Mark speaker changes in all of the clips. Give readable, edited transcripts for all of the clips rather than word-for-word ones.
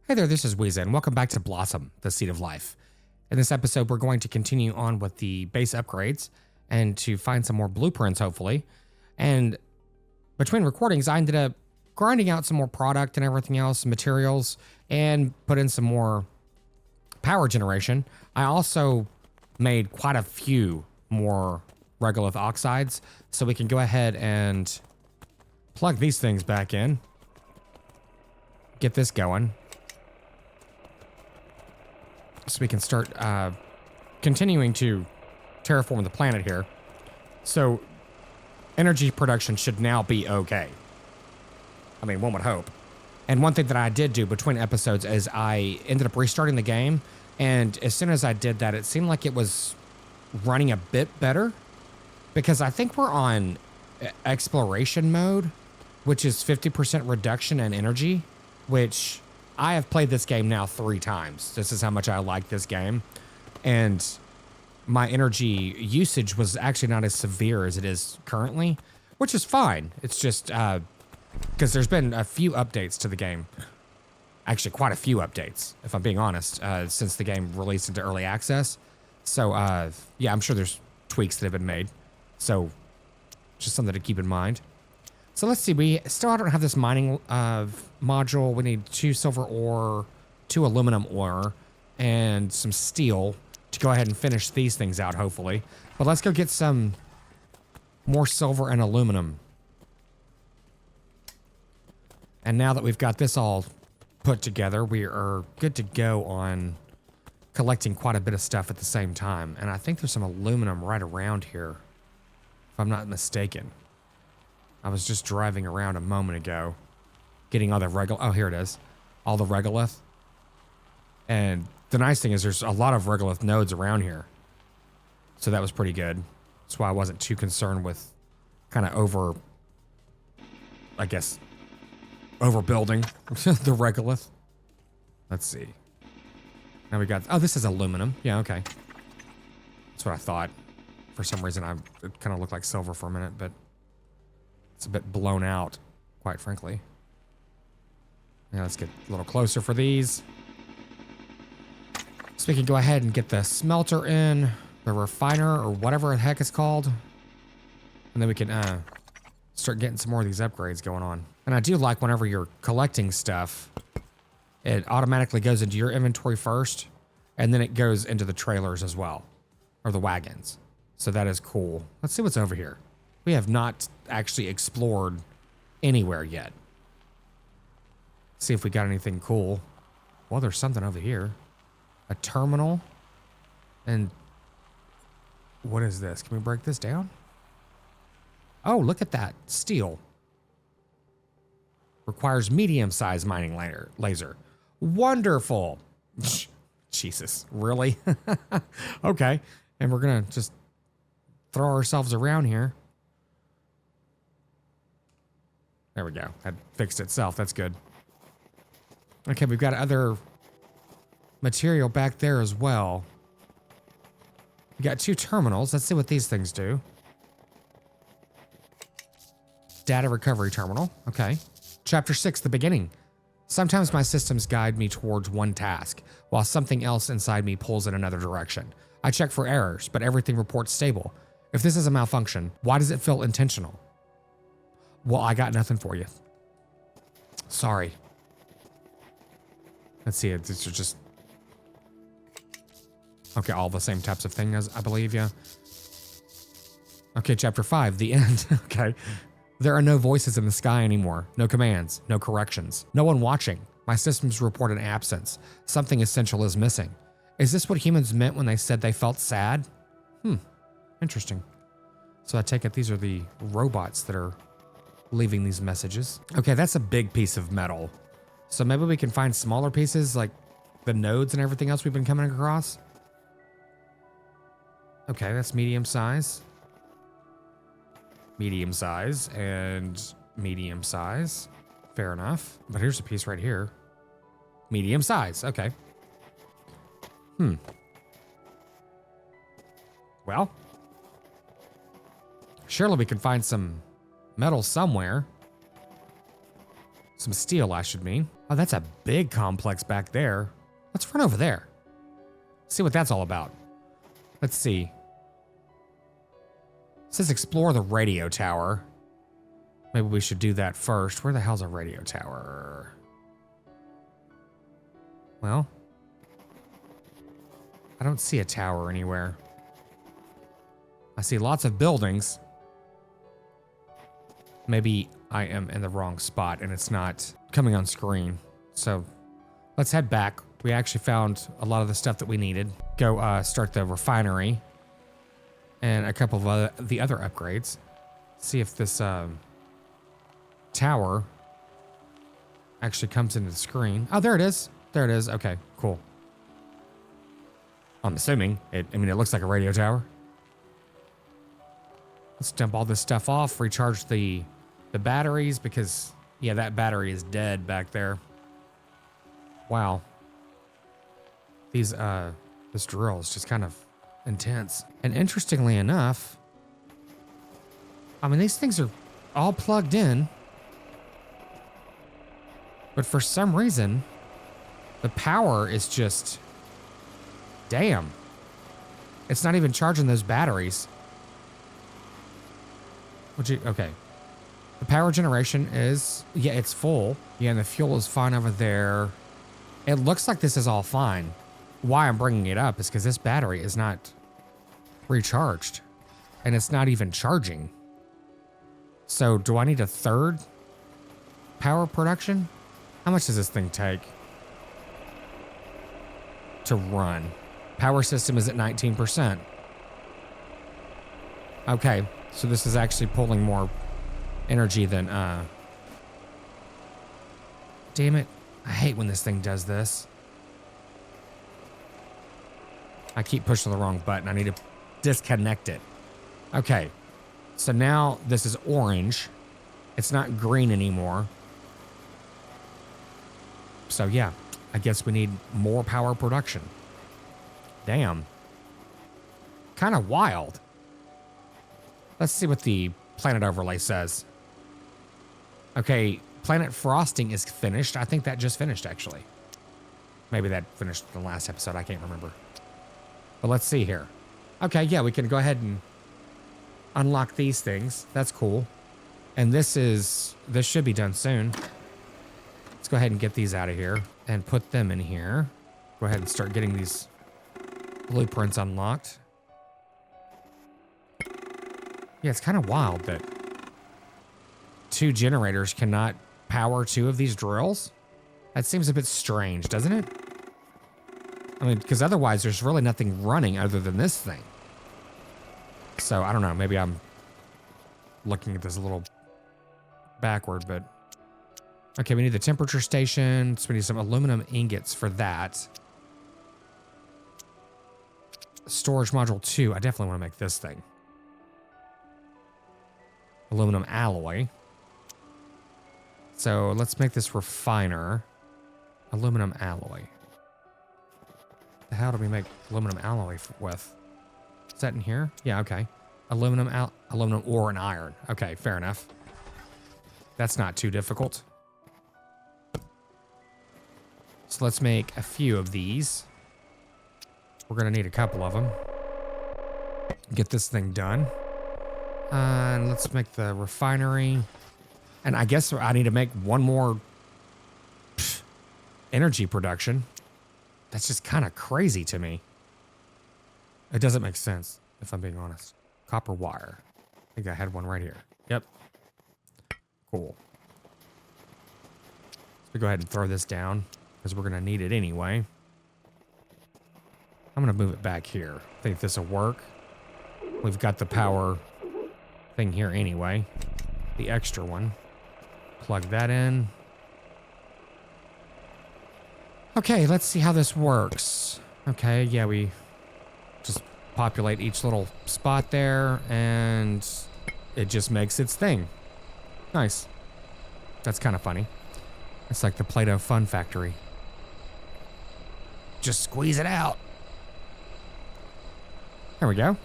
Speaker 1: Hey there, this is Weeza, and welcome back to Blossom, the Seed of Life. In this episode, we're going to continue on with the base upgrades and to find some more blueprints, hopefully. And between recordings, I ended up grinding out some more product and everything else, materials, and put in some more power generation. I also made quite a few more regolith oxides, so we can go ahead and plug these things back in. Get this going. So we can start continuing to terraform the planet here. So energy production should now be okay. I mean, one would hope. And one thing that I did do between episodes is I ended up restarting the game. And as soon as I did that, it seemed like it was running a bit better. Because I think we're on exploration mode, which is 50% reduction in energy, which I have played this game now 3 times. This is how much I like this game. And my energy usage was actually not as severe as it is currently, which is fine. It's just because there's been a few updates to the game. Actually, quite a few updates, if I'm being honest, since the game released into early access. So, yeah, I'm sure there's tweaks that have been made. So, just something to keep in mind. So let's see, we still don't have this mining module. We need 2 silver ore, 2 aluminum ore, and some steel to go ahead and finish these things out, hopefully. But let's go get some more silver and aluminum. And now that we've got this all put together, we are good to go on collecting quite a bit of stuff at the same time. And I think there's some aluminum right around here, if I'm not mistaken. I was just driving around a moment ago, getting all the oh, here it is. All the regolith. And the nice thing is there's a lot of regolith nodes around here. So that was pretty good. That's why I wasn't too concerned with kind of overbuilding the regolith. Let's see. Now we got, oh, this is aluminum. Yeah, okay. That's what I thought. For some reason, it kind of looked like silver for a minute, but it's a bit blown out, quite frankly. Now let's get a little closer for these. So we can go ahead and get the smelter in, the refiner, or whatever the heck it's called. And then we can start getting some more of these upgrades going on. And I do like whenever you're collecting stuff, it automatically goes into your inventory first, and then it goes into the trailers as well, or the wagons. So that is cool. Let's see what's over here. We have not actually explored anywhere yet. See if we got anything cool. Well, there's something over here. A terminal. And what is this? Can we break this down? Oh, look at that. Steel. Requires medium-sized mining laser. Wonderful. Jesus, really? Okay. And we're going to just throw ourselves around here. There we go. That fixed itself. That's good. Okay, we've got other material back there as well. We got 2 terminals. Let's see what these things do. Data recovery terminal. Okay. Chapter 6, the beginning. Sometimes my systems guide me towards one task, while something else inside me pulls in another direction. I check for errors, but everything reports stable. If this is a malfunction, why does it feel intentional? Well, I got nothing for you. Sorry. Let's see, these are just... Okay, all the same types of things, I believe, yeah. Okay, chapter 5, the end. Okay. There are no voices in the sky anymore. No commands, no corrections. No one watching. My systems report an absence. Something essential is missing. Is this what humans meant when they said they felt sad? Interesting. So I take it these are the robots that are leaving these messages. Okay, that's a big piece of metal. So maybe we can find smaller pieces like the nodes and everything else we've been coming across. Okay, that's medium size. Medium size and medium size. Fair enough. But here's a piece right here. Medium size, okay. Well, surely we can find some metal somewhere. Some steel, I should mean. Oh, that's a big complex back there. Let's run over there. See what that's all about. Let's see. It says explore the radio tower. Maybe we should do that first. Where the hell's a radio tower? Well, I don't see a tower anywhere. I see lots of buildings. Maybe I am in the wrong spot and it's not coming on screen. So let's head back. We actually found a lot of the stuff that we needed. Go start the refinery and a couple of the other upgrades. See if this tower actually comes into the screen. Oh, there it is. There it is. Okay, cool. I'm assuming it looks like a radio tower. Let's dump all this stuff off, recharge the batteries because, yeah, that battery is dead back there. Wow. This drill is just kind of intense. And interestingly enough, I mean, these things are all plugged in, but for some reason, the power is just, damn. It's not even charging those batteries. Okay. The power generation is, yeah, it's full. Yeah, and the fuel is fine over there. It looks like this is all fine. Why I'm bringing it up is because this battery is not recharged and it's not even charging. So do I need a third power production? How much does this thing take to run? Power system is at 19%. Okay, so this is actually pulling more energy than, damn it. I hate when this thing does this. I keep pushing the wrong button. I need to disconnect it. Okay, so now this is orange. It's not green anymore. So yeah, I guess we need more power production. Damn. Kind of wild. Let's see what the planet overlay says. Okay, planet frosting is finished. I think that just finished, actually. Maybe that finished in the last episode. I can't remember. But let's see here. Okay, yeah, we can go ahead and unlock these things. That's cool. And this should be done soon. Let's go ahead and get these out of here and put them in here. Go ahead and start getting these blueprints unlocked. Yeah, it's kind of wild that 2 generators cannot power 2 of these drills. That seems a bit strange, doesn't it? I mean, because otherwise there's really nothing running other than this thing. So, I don't know. Maybe I'm looking at this a little backward, but... Okay, we need the temperature station. So we need some aluminum ingots for that. Storage module 2. I definitely want to make this thing. Aluminum alloy. So let's make this refiner. Aluminum alloy. How do we make aluminum alloy with? Is that in here? Yeah, okay. Aluminum ore and iron. Okay, fair enough. That's not too difficult. So let's make a few of these. We're gonna need a couple of them. Get this thing done. And let's make the refinery. And I guess I need to make one more energy production. That's just kind of crazy to me. It doesn't make sense, if I'm being honest. Copper wire. I think I had one right here. Yep. Cool. So go ahead and throw this down, because we're going to need it anyway. I'm going to move it back here. I think this will work. We've got the power thing here anyway. The extra one. Plug that in. Okay, let's see how this works. Okay, yeah, we just populate each little spot there, and it just makes its thing. Nice. That's kind of funny. It's like the Play-Doh Fun Factory. Just squeeze it out. There we go.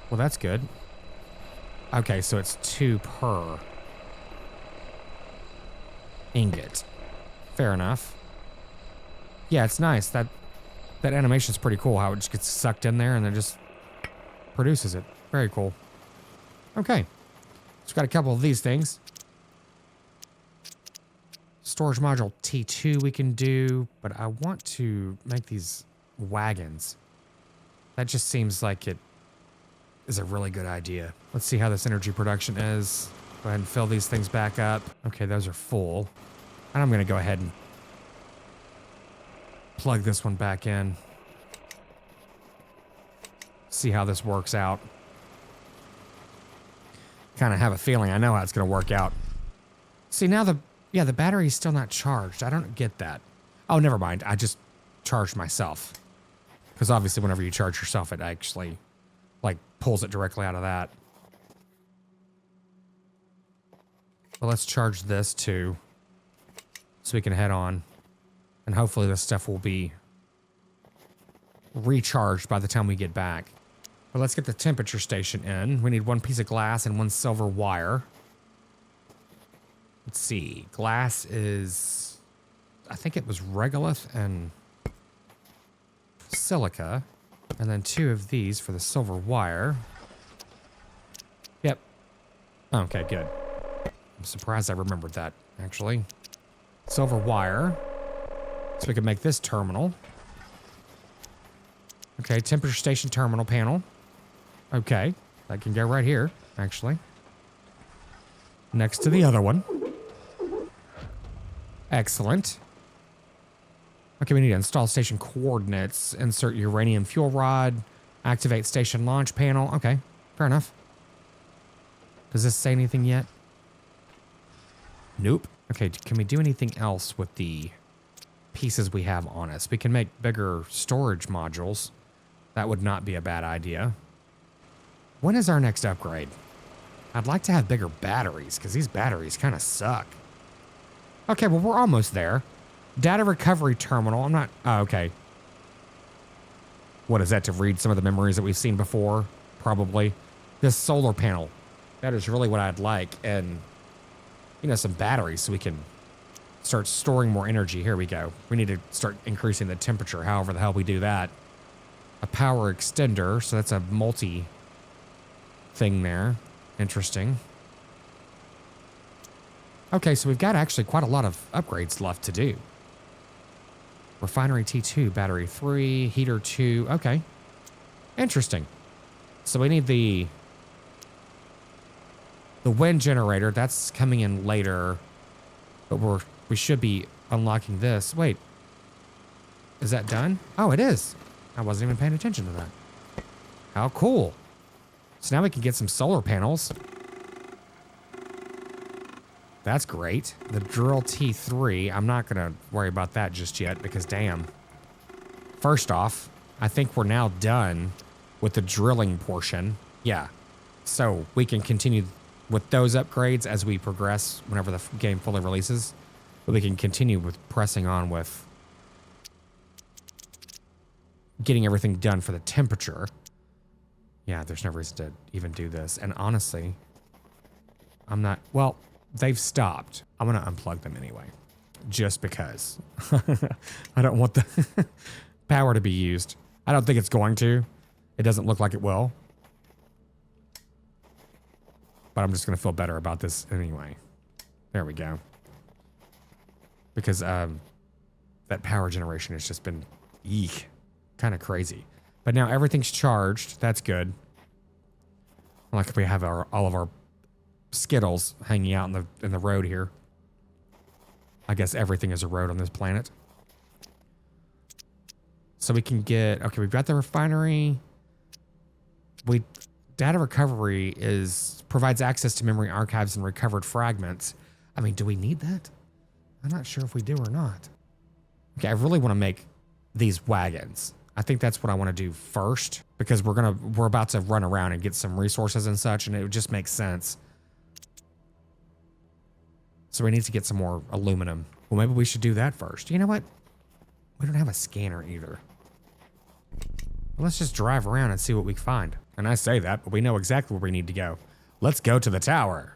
Speaker 1: Well, that's good. Okay, so it's 2 per. ingot. Fair enough. Yeah, it's nice. That animation's pretty cool, how it just gets sucked in there and then just produces it. Very cool. Okay. So we've got a couple of these things. Storage module T2 we can do, but I want to make these wagons. That just seems like it is a really good idea. Let's see how this energy production is. Go ahead and fill these things back up. Okay, those are full. And I'm gonna go ahead and plug this one back in. See how this works out. Kind of have a feeling I know how it's gonna work out. See, now the battery's still not charged. I don't get that. Oh, never mind. I just charged myself. Because obviously whenever you charge yourself, it actually, like, pulls it directly out of that. Well, let's charge this too. So we can head on. And hopefully this stuff will be recharged by the time we get back. But let's get the temperature station in. We need one piece of glass and one silver wire. Let's see. Glass is, I think it was regolith and silica. And then 2 of these for the silver wire. Yep. Okay, good. I'm surprised I remembered that, actually. Silver wire. So we can make this terminal. Okay, temperature station terminal panel. Okay, that can go right here, actually. Next to the other one. Excellent. Okay, we need to install station coordinates. Insert uranium fuel rod. Activate station launch panel. Okay, fair enough. Does this say anything yet? Nope. Okay, can we do anything else with the pieces we have on us? We can make bigger storage modules. That would not be a bad idea. When is our next upgrade? I'd like to have bigger batteries, because these batteries kind of suck. Okay, well, we're almost there. Data recovery terminal. I'm not... Oh, okay. What is that, to read some of the memories that we've seen before? Probably. This solar panel. That is really what I'd like. And, you know, some batteries so we can start storing more energy. Here we go. We need to start increasing the temperature, however the hell we do that. A power extender. So that's a multi thing there. Interesting. Okay, so we've got actually quite a lot of upgrades left to do. Refinery T2, battery 3, heater 2. Okay. Interesting. So we need the wind generator. That's coming in later. But we should be unlocking this. Wait. Is that done? Oh, it is. I wasn't even paying attention to that. How cool. So now we can get some solar panels. That's great. The drill T3, I'm not going to worry about that just yet because damn. First off, I think we're now done with the drilling portion. Yeah. So we can continue with those upgrades as we progress whenever the game fully releases. But we can continue with pressing on with getting everything done for the temperature. Yeah, there's no reason to even do this. And honestly, I'm not... Well, they've stopped. I'm going to unplug them anyway. Just because. I don't want the power to be used. I don't think it's going to. It doesn't look like it will. But I'm just going to feel better about this anyway. There we go. Because that power generation has just been... Eek. Kind of crazy. But now everything's charged. That's good. Like we have all of our Skittles hanging out in the road here. I guess everything is a road on this planet. So we can get... Okay, we've got the refinery. Data recovery provides access to memory archives and recovered fragments. I mean, do we need that? I'm not sure if we do or not. Okay, I really want to make these wagons. I think that's what I want to do first because we're about to run around and get some resources and such, and it would just make sense. So we need to get some more aluminum. Well, maybe we should do that first. You know what? We don't have a scanner either. Well, let's just drive around and see what we find. And I say that, but we know exactly where we need to go. Let's go to the tower.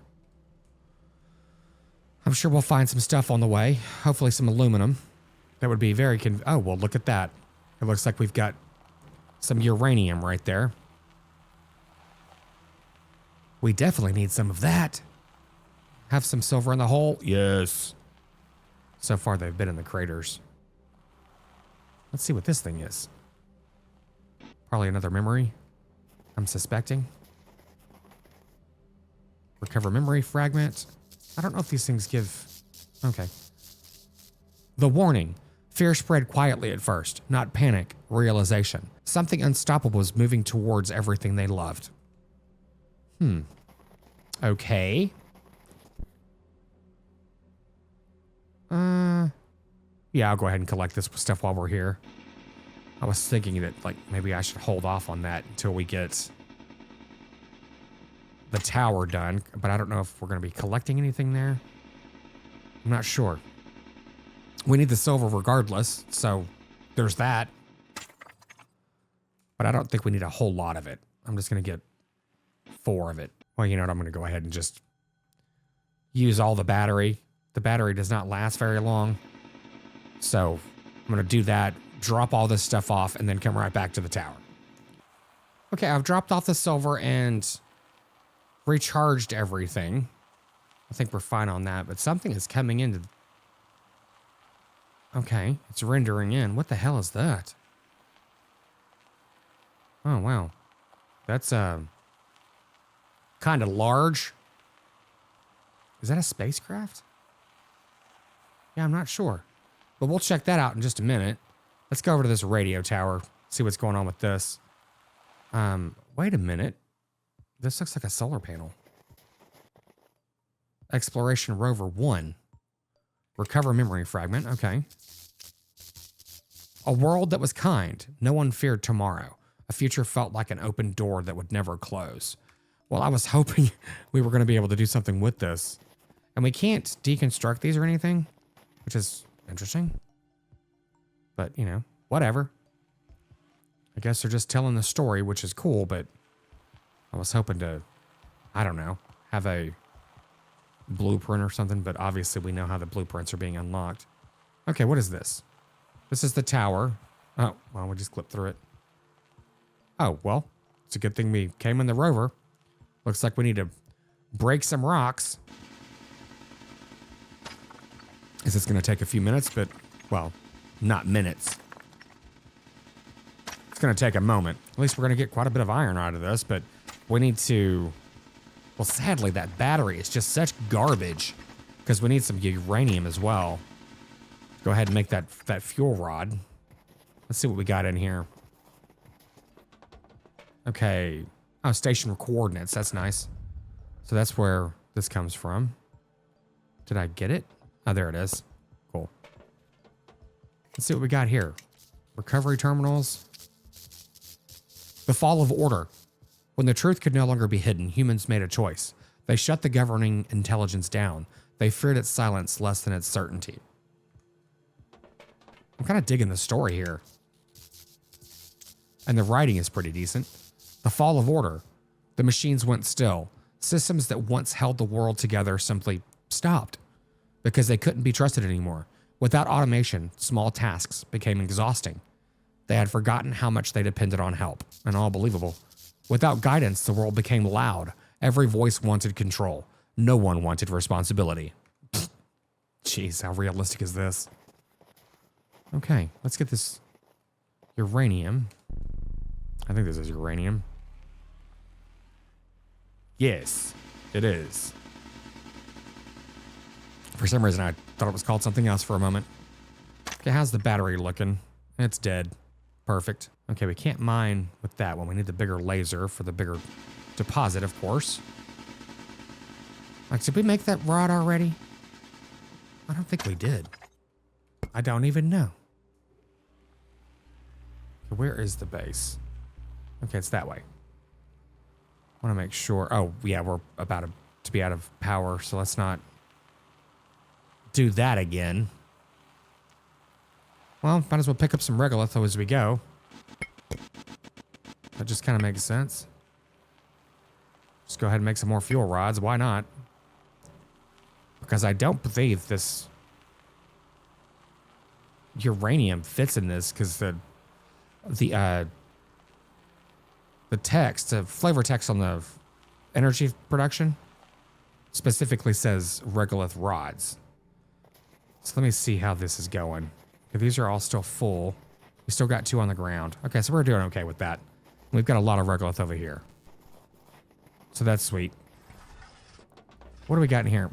Speaker 1: I'm sure we'll find some stuff on the way. Hopefully some aluminum. That would be very oh, well, look at that. It looks like we've got some uranium right there. We definitely need some of that. Have some silver in the hole? Yes. So far, they've been in the craters. Let's see what this thing is. Probably another memory, I'm suspecting. Recover memory fragment. I don't know if these things give... Okay. The warning. Fear spread quietly at first, not panic, realization. Something unstoppable was moving towards everything they loved. Okay. Yeah, I'll go ahead and collect this stuff while we're here. I was thinking that, like, maybe I should hold off on that until we get the tower done, but I don't know if we're going to be collecting anything there. I'm not sure. We need the silver regardless, so there's that. But I don't think we need a whole lot of it. I'm just going to get 4 of it. Well, you know what? I'm going to go ahead and just use all the battery. The battery does not last very long. So I'm going to do that, drop all this stuff off, and then come right back to the tower. Okay, I've dropped off the silver and recharged everything. I think we're fine on that, but something is coming into... Okay, it's rendering in. What the hell is that? Oh, wow. That's kind of large. Is that a spacecraft? Yeah, I'm not sure. But we'll check that out in just a minute. Let's go over to this radio tower, see what's going on with this. Wait a minute. This looks like a solar panel. Exploration Rover 1. Recover memory fragment. Okay. A world that was kind. No one feared tomorrow. A future felt like an open door that would never close. Well, I was hoping we were going to be able to do something with this. And we can't deconstruct these or anything, which is interesting. But, you know, whatever. I guess they're just telling the story, which is cool, but I was hoping to, I don't know, have a blueprint or something, but obviously we know how the blueprints are being unlocked. Okay, what is this? This is the tower. Oh, well, we just clipped through it. Oh, well, it's a good thing we came in the rover. Looks like we need to break some rocks. This is going to take a few minutes, but, well, not minutes. It's going to take a moment. At least we're going to get quite a bit of iron out of this, but we need to... Well, sadly, that battery is just such garbage because we need some uranium as well. Go ahead and make that fuel rod. Let's see what we got in here. Okay. Oh, station coordinates. That's nice. So that's where this comes from. Did I get it? Oh, there it is. Cool. Let's see what we got here. Recovery terminals. The fall of order. When the truth could no longer be hidden, humans made a choice. They shut the governing intelligence down. They feared its silence less than its certainty. I'm kind of digging the story here. And the writing is pretty decent. The fall of order. The machines went still. Systems that once held the world together simply stopped because they couldn't be trusted anymore. Without automation, small tasks became exhausting. They had forgotten how much they depended on help. And all believable. Without guidance, the world became loud. Every voice wanted control. No one wanted responsibility. Jeez, how realistic is this? Okay, let's get this uranium. I think this is uranium. Yes, it is. For some reason, I thought it was called something else for a moment. Okay, how's the battery looking? It's dead. Perfect. Okay, we can't mine with that one. We need the bigger laser for the bigger deposit, of course. Like, did we make that rod already? I don't think we did. I don't even know. Where is the base? Okay, it's that way. I want to make sure. Oh, yeah, we're about to be out of power, so let's not do that again. Well, might as well pick up some regolith as we go. That just kind of makes sense. Just go ahead and make some more fuel rods. Why not? Because I don't believe this uranium fits in this because the text, the flavor text on the energy production specifically says regolith rods. So let me see how this is going. If these are all still full, we still got 2 on the ground. Okay, so we're doing okay with that. We've got a lot of regolith over here. So that's sweet. What do we got in here?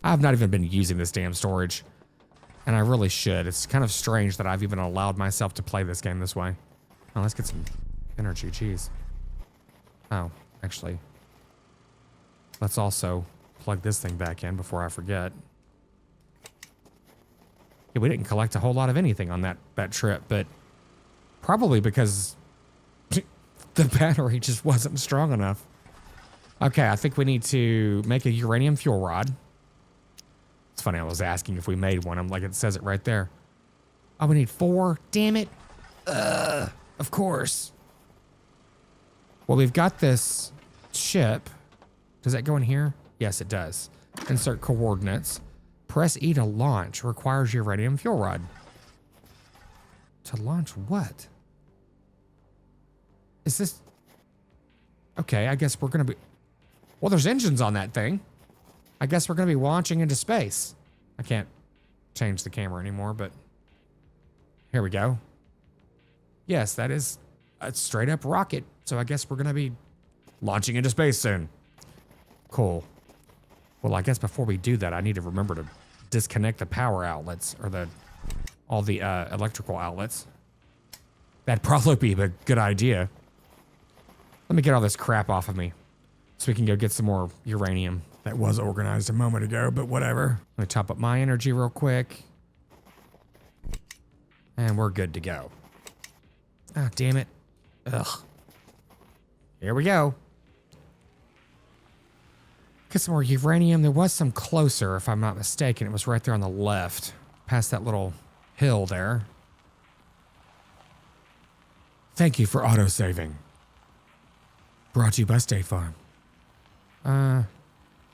Speaker 1: I've not even been using this damn storage. And I really should. It's kind of strange that I've even allowed myself to play this game this way. Oh, let's get some energy. Jeez. Oh, actually. Let's also plug this thing back in before I forget. Yeah, we didn't collect a whole lot of anything on that trip, but probably because the battery just wasn't strong enough. Okay, I think we need to make a uranium fuel rod. It's funny, I was asking if we made one. I'm like, it says it right there. Oh, we need 4? Damn it. Of course. Well, we've got this ship. Does that go in here? Yes, it does. Insert coordinates. Press E to launch. Requires uranium fuel rod. To launch what? Is this... Okay, I guess we're going to be... Well, there's engines on that thing. I guess we're going to be launching into space. I can't change the camera anymore, but... Here we go. Yes, that is a straight up rocket. So I guess we're going to be launching into space soon. Cool. Well, I guess before we do that, I need to remember to disconnect the power outlets or all the electrical outlets. That'd probably be a good idea. Let me get all this crap off of me so we can go get some more uranium. That was organized a moment ago, but whatever. Let me top up my energy real quick. And we're good to go. Ah, damn it. Ugh. Here we go. Get some more uranium. There was some closer, if I'm not mistaken. It was right there on the left, past that little hill there. Thank you for auto-saving. Brought to you by State Farm.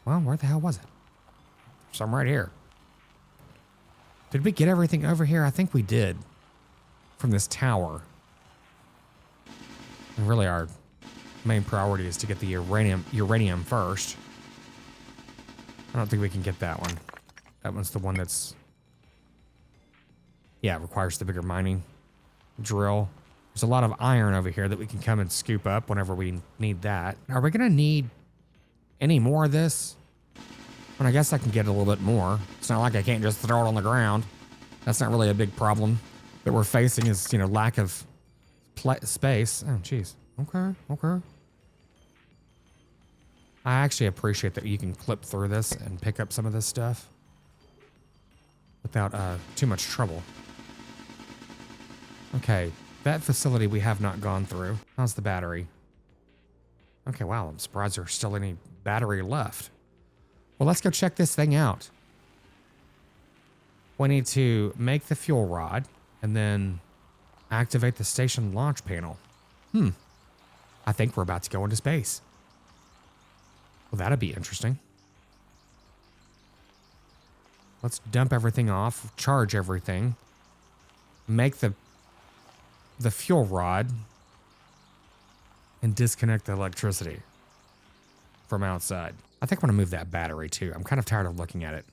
Speaker 1: Well, where the hell was it? Some right here. Did we get everything over here? I think we did. From this tower. And really our main priority is to get the uranium first. I don't think we can get that one. That one's the one that's... Yeah, it requires the bigger mining drill. There's a lot of iron over here that we can come and scoop up whenever we need that. Are we going to need any more of this? Well, I guess I can get a little bit more. It's not like I can't just throw it on the ground. That's not really a big problem that we're facing is, lack of space. Oh, jeez. Okay. I actually appreciate that you can clip through this and pick up some of this stuff without too much trouble. Okay, that facility we have not gone through. How's the battery? Okay, wow, I'm surprised there's still any battery left. Well, let's go check this thing out. We need to make the fuel rod and then activate the station launch panel. I think we're about to go into space. Well, that'd be interesting. Let's dump everything off, charge everything, make the fuel rod, and disconnect the electricity from outside. I think I want to move that battery too. I'm kind of tired of looking at it.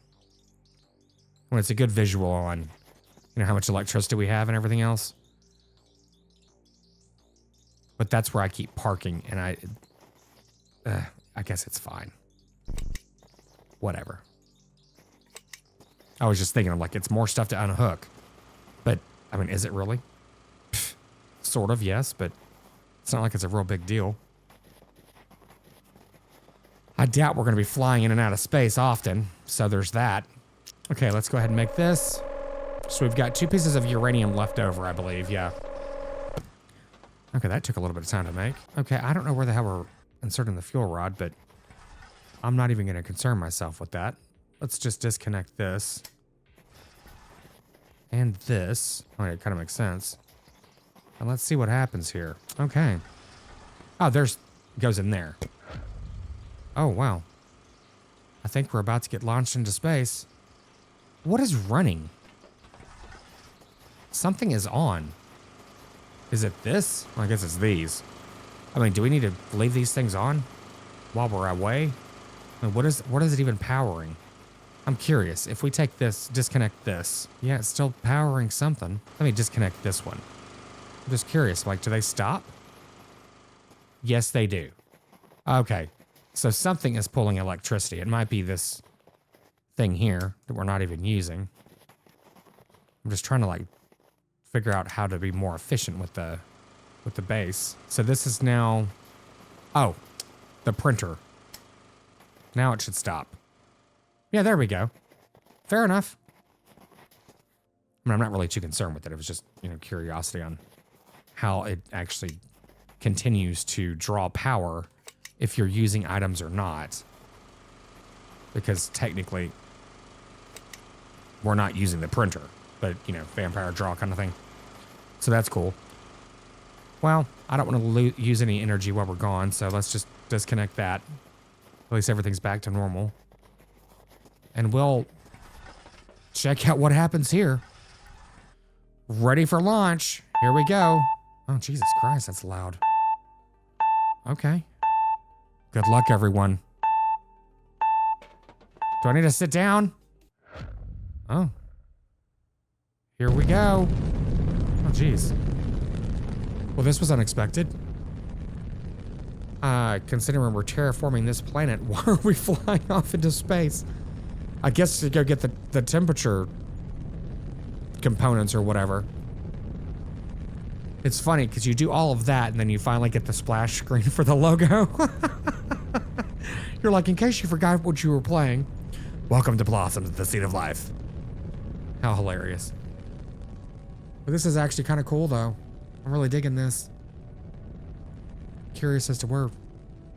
Speaker 1: When it's a good visual on, how much electricity we have and everything else. But that's where I keep parking, and I guess it's fine. Whatever. I was just thinking, I'm like, it's more stuff to unhook. But, is it really? Pfft, sort of, yes, but it's not like it's a real big deal. I doubt we're going to be flying in and out of space often, so there's that. Okay, let's go ahead and make this. So we've got 2 pieces of uranium left over, I believe, yeah. Okay, that took a little bit of time to make. Okay, I don't know where the hell we're inserting the fuel rod, but I'm not even going to concern myself with that. Let's just disconnect this. And this. Oh, it kind of makes sense. And let's see what happens here. Okay. Oh, goes in there. Oh, wow. I think we're about to get launched into space. What is running? Something is on. Is it this? Well, I guess it's these. I mean, do we need to leave these things on while we're away? I mean, what is it even powering? I'm curious. If we take this, disconnect this. Yeah, it's still powering something. Let me disconnect this one. I'm just curious, like, do they stop? Yes, they do. Okay, so something is pulling electricity. It might be this thing here that we're not even using. I'm just trying to like figure out how to be more efficient with the base. So this is now, oh, the printer. Now it should stop. Yeah, there we go. Fair enough. I mean, I'm not really too concerned with it. It was just, curiosity on how it actually continues to draw power if you're using items or not. Because technically, we're not using the printer, but, vampire draw kind of thing. So that's cool. Well, I don't want to use any energy while we're gone, so let's just disconnect that. At least everything's back to normal. And we'll check out what happens here. Ready for launch. Here we go. Oh, Jesus Christ, that's loud. Okay. Good luck, everyone. Do I need to sit down? Oh. Here we go. Oh, jeez. Well, this was unexpected. Considering we're terraforming this planet, why are we flying off into space? I guess to go get the temperature components or whatever. It's funny because you do all of that and then you finally get the splash screen for the logo. You're like, in case you forgot what you were playing, welcome to Blossoms, the Seed of Life. How hilarious. But this is actually kind of cool though. I'm really digging this. Curious as to where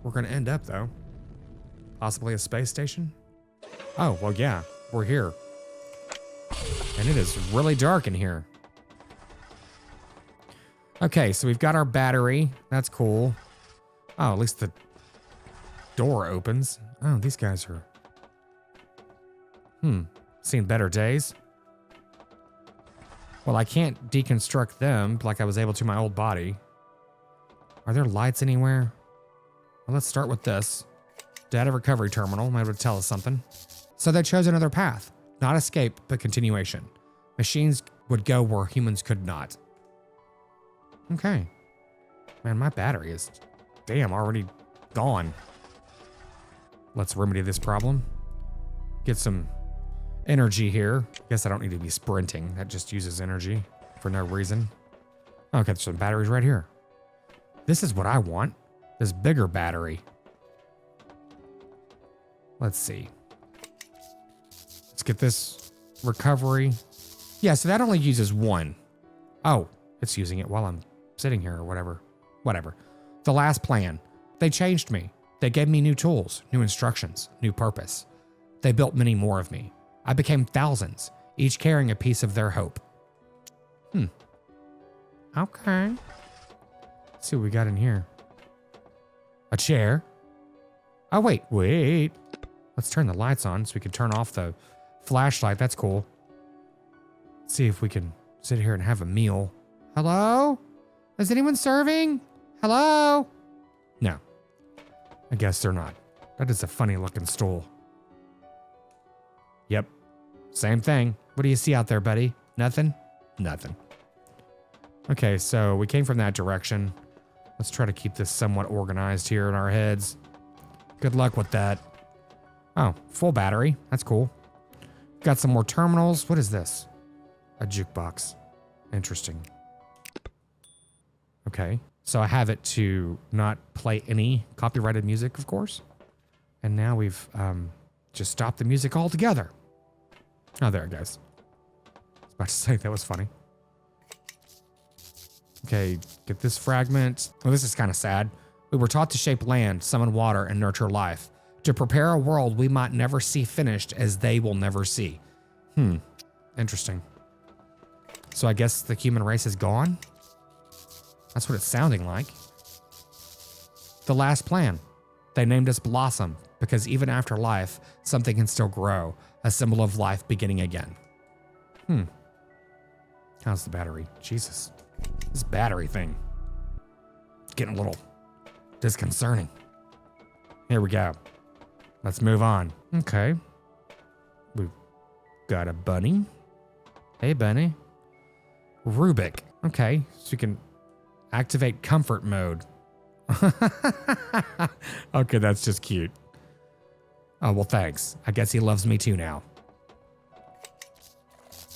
Speaker 1: we're going to end up though. Possibly a space station? Oh, well, yeah, we're here. And it is really dark in here. Okay, so we've got our battery. That's cool. Oh, at least the door opens. Oh, these guys are... seen better days. Well, I can't deconstruct them like I was able to my old body. Are there lights anywhere? Well, let's start with this. Data recovery terminal might be able to tell us something. So they chose another path. Not escape, but continuation. Machines would go where humans could not. Okay. Man, my battery is, already gone. Let's remedy this problem. Get some energy here. Guess I don't need to be sprinting. That just uses energy for no reason. Okay, there's some batteries right here. This is what I want. This bigger battery. Let's see. Let's get this recovery. Yeah, so that only uses one. Oh, it's using it while I'm sitting here or whatever. Whatever. The last plan. They changed me. They gave me new tools, new instructions, new purpose. They built many more of me. I became thousands, each carrying a piece of their hope. Okay. Let's see what we got in here. A chair. Oh, wait. Let's turn the lights on so we can turn off the flashlight. That's cool. Let's see if we can sit here and have a meal. Hello? Is anyone serving? Hello? No. I guess they're not. That is a funny looking stool. Yep. Same thing. What do you see out there, buddy? Nothing? Nothing. Okay, so we came from that direction. Let's try to keep this somewhat organized here in our heads. Good luck with that. Oh, full battery. That's cool. Got some more terminals. What is this? A jukebox. Interesting. Okay, so I have it to not play any copyrighted music, of course. And now we've just stopped the music altogether. Oh, there it goes. I was about to say that was funny. Okay, get this fragment. Oh, this is kind of sad. We were taught to shape land, summon water, and nurture life. To prepare a world we might never see finished as they will never see. Interesting. So I guess the human race is gone? That's what it's sounding like. The last plan. They named us Blossom because even after life, something can still grow, a symbol of life beginning again. How's the battery? Jesus. This battery thing. It's getting a little disconcerting. Here we go. Let's move on. Okay. We've got a bunny. Hey, bunny. Rubik. Okay, so you can activate comfort mode. Okay, that's just cute. Oh, well, thanks. I guess he loves me too now.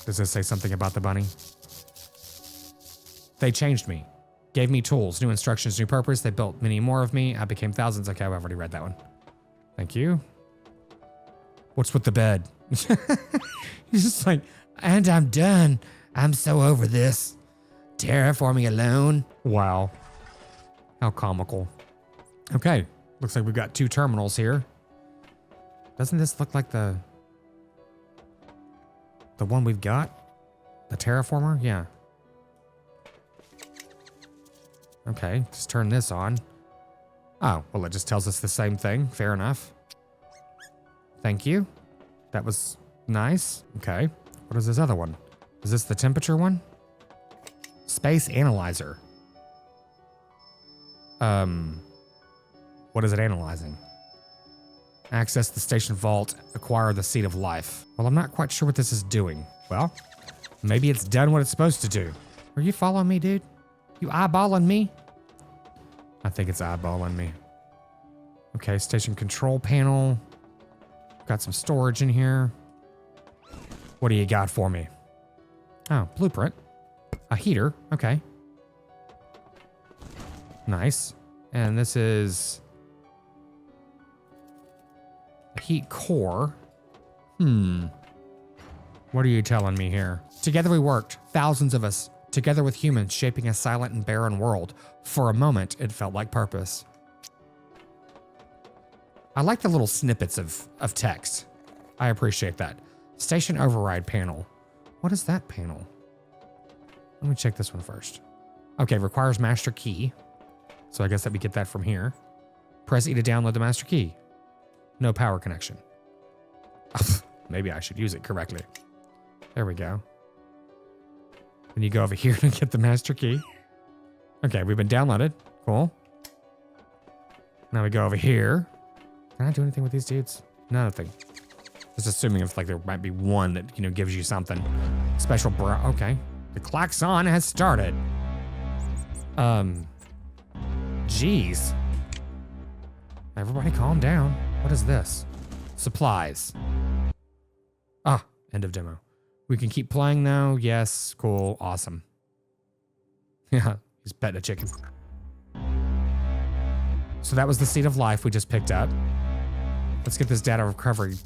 Speaker 1: Does this say something about the bunny? They changed me. Gave me tools, new instructions, new purpose. They built many more of me. I became thousands. Okay, I've already read that one. Thank you. What's with the bed? He's just like, and I'm done. I'm so over this. Terraforming alone. Wow. How comical. Okay, looks like we've got 2 terminals here. Doesn't this look like the one we've got? The terraformer? Yeah. Okay, just turn this on. Oh, well, it just tells us the same thing. Fair enough. Thank you. That was nice. Okay. What is this other one? Is this the temperature one? Space analyzer. What is it analyzing? Access the station vault, acquire the seed of life. Well, I'm not quite sure what this is doing. Well, maybe it's done what it's supposed to do. Are you following me, dude? You eyeballing me? I think it's eyeballing me. Okay, station control panel. Got some storage in here. What do you got for me? Oh, blueprint. A heater, okay. Nice. And this is a heat core. What are you telling me here? Together we worked, thousands of us, together with humans shaping a silent and barren world. For a moment, it felt like purpose. I like the little snippets of text. I appreciate that. Station override panel. What is that panel? Let me check this one first. Okay, requires master key. So I guess that we get that from here. Press E to download the master key. No power connection. Maybe I should use it correctly. There we go. Then you go over here to get the master key. Okay, we've been downloaded. Cool. Now we go over here. Can I do anything with these dudes? Nothing. Just assuming it's like there might be one that, you know, gives you something. Special okay. The klaxon has started. Jeez. Everybody calm down. What is this? Supplies. Ah, end of demo. We can keep playing now. Yes, cool, awesome. Yeah, he's petting a chicken. So that was the seed of life we just picked up. Let's get this data recovery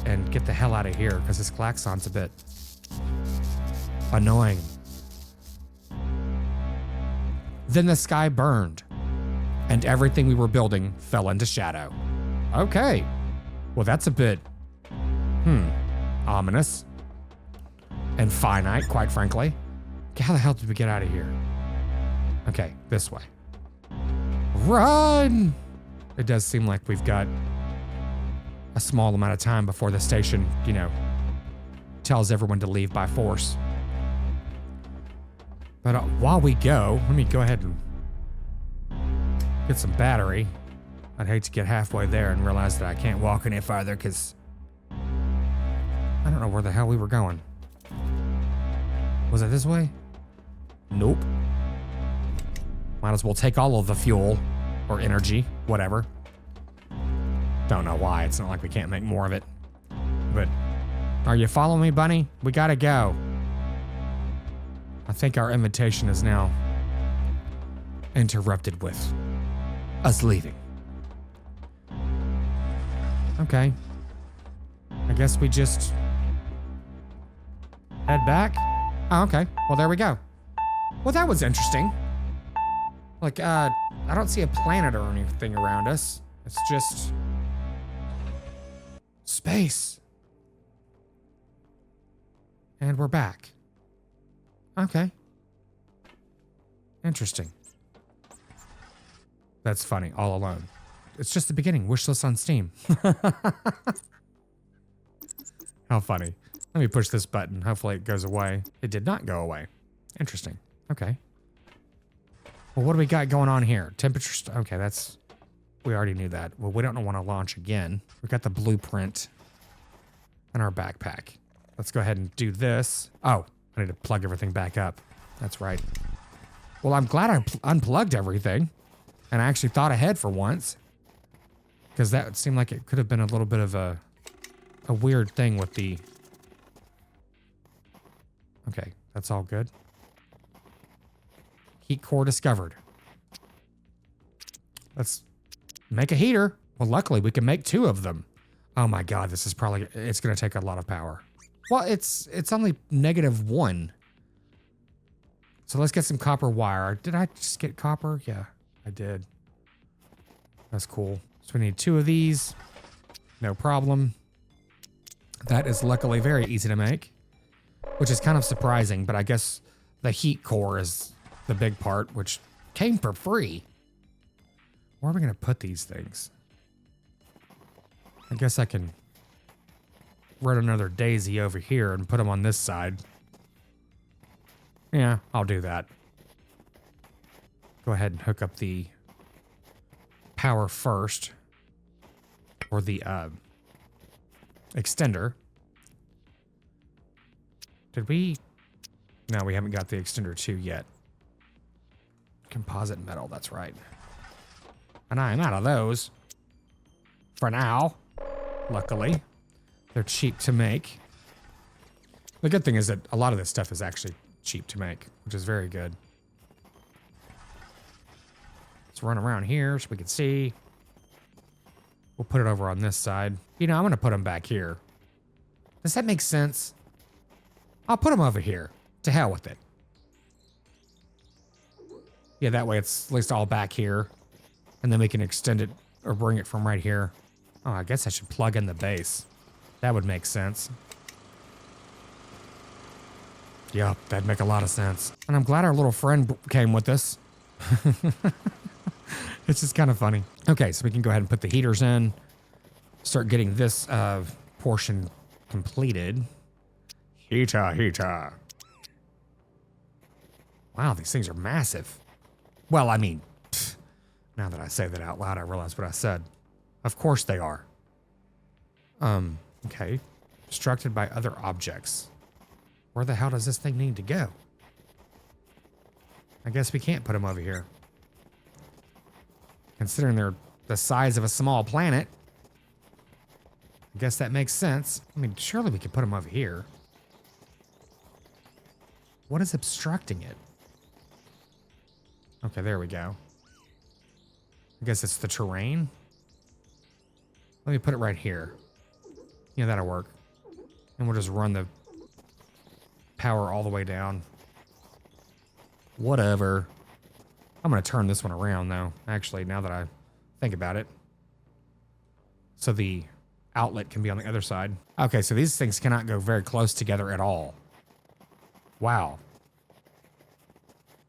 Speaker 1: and get the hell out of here because this klaxon's a bit annoying. Then the sky burned and everything we were building fell into shadow. Okay. Well, that's a bit, ominous and finite, quite frankly. How the hell did we get out of here? Okay, this way. Run! It does seem like we've got a small amount of time before the station, you know, tells everyone to leave by force. But while we go, let me go ahead and get some battery. I'd hate to get halfway there and realize that I can't walk any farther because I don't know where the hell we were going. Was it this way? Nope. Might as well take all of the fuel or energy, whatever. Don't know why. It's not like we can't make more of it. But are you following me, bunny? We gotta go. I think our invitation is now interrupted with us leaving. Okay. I guess we just head back. Oh, okay. Well, there we go. Well, that was interesting. Like, I don't see a planet or anything around us. It's just space. And we're back. Okay. Interesting. That's funny. All alone. It's just the beginning. Wish list on Steam. How funny. Let me push this button. Hopefully it goes away. It did not go away. Interesting. Okay. Well, what do we got going on here? Temperature. Okay, that's... We already knew that. Well, we don't want to launch again. We got the blueprint in our backpack. Let's go ahead and do this. Oh, I need to plug everything back up. That's right. Well, I'm glad I unplugged everything. And I actually thought ahead for once. Because that seemed like it could have been a little bit of a weird thing with the... Okay, that's all good. Heat core discovered. Let's make a heater. Well, luckily we can make 2 of them. Oh my God, this is probably... It's going to take a lot of power. Well, it's only -1. So let's get some copper wire. Did I just get copper? Yeah, I did. That's cool. So we need 2 of these. No problem. That is luckily very easy to make, which is kind of surprising, but I guess the heat core is the big part, which came for free. Where are we going to put these things? I guess I can run another daisy over here and put them on this side. Yeah, I'll do that. Go ahead and hook up the power first, or the extender. Did we? No, we haven't got the extender 2 yet. Composite metal, that's right. And I am out of those. For now. Luckily. They're cheap to make. The good thing is that a lot of this stuff is actually cheap to make, which is very good. Let's run around here so we can see. We'll put it over on this side. You know, I'm going to put them back here. Does that make sense? I'll put them over here. To hell with it. Yeah, that way it's at least all back here. And then we can extend it or bring it from right here. Oh, I guess I should plug in the base. That would make sense. Yup, that'd make a lot of sense. And I'm glad our little friend came with us. It's just kind of funny. Okay, so we can go ahead and put the heaters in. Start getting this portion completed. Heater. Wow, these things are massive. Well, I mean, now that I say that out loud, I realize what I said. Of course they are. Okay. Obstructed by other objects. Where the hell does this thing need to go? I guess we can't put them over here. Considering they're the size of a small planet. I guess that makes sense. I mean, surely we could put them over here. What is obstructing it? Okay, there we go. I guess it's the terrain. Let me put it right here. Yeah, that'll work. And we'll just run the power all the way down. Whatever. I'm going to turn this one around, though. Actually, now that I think about it. So the outlet can be on the other side. Okay, so these things cannot go very close together at all. Wow.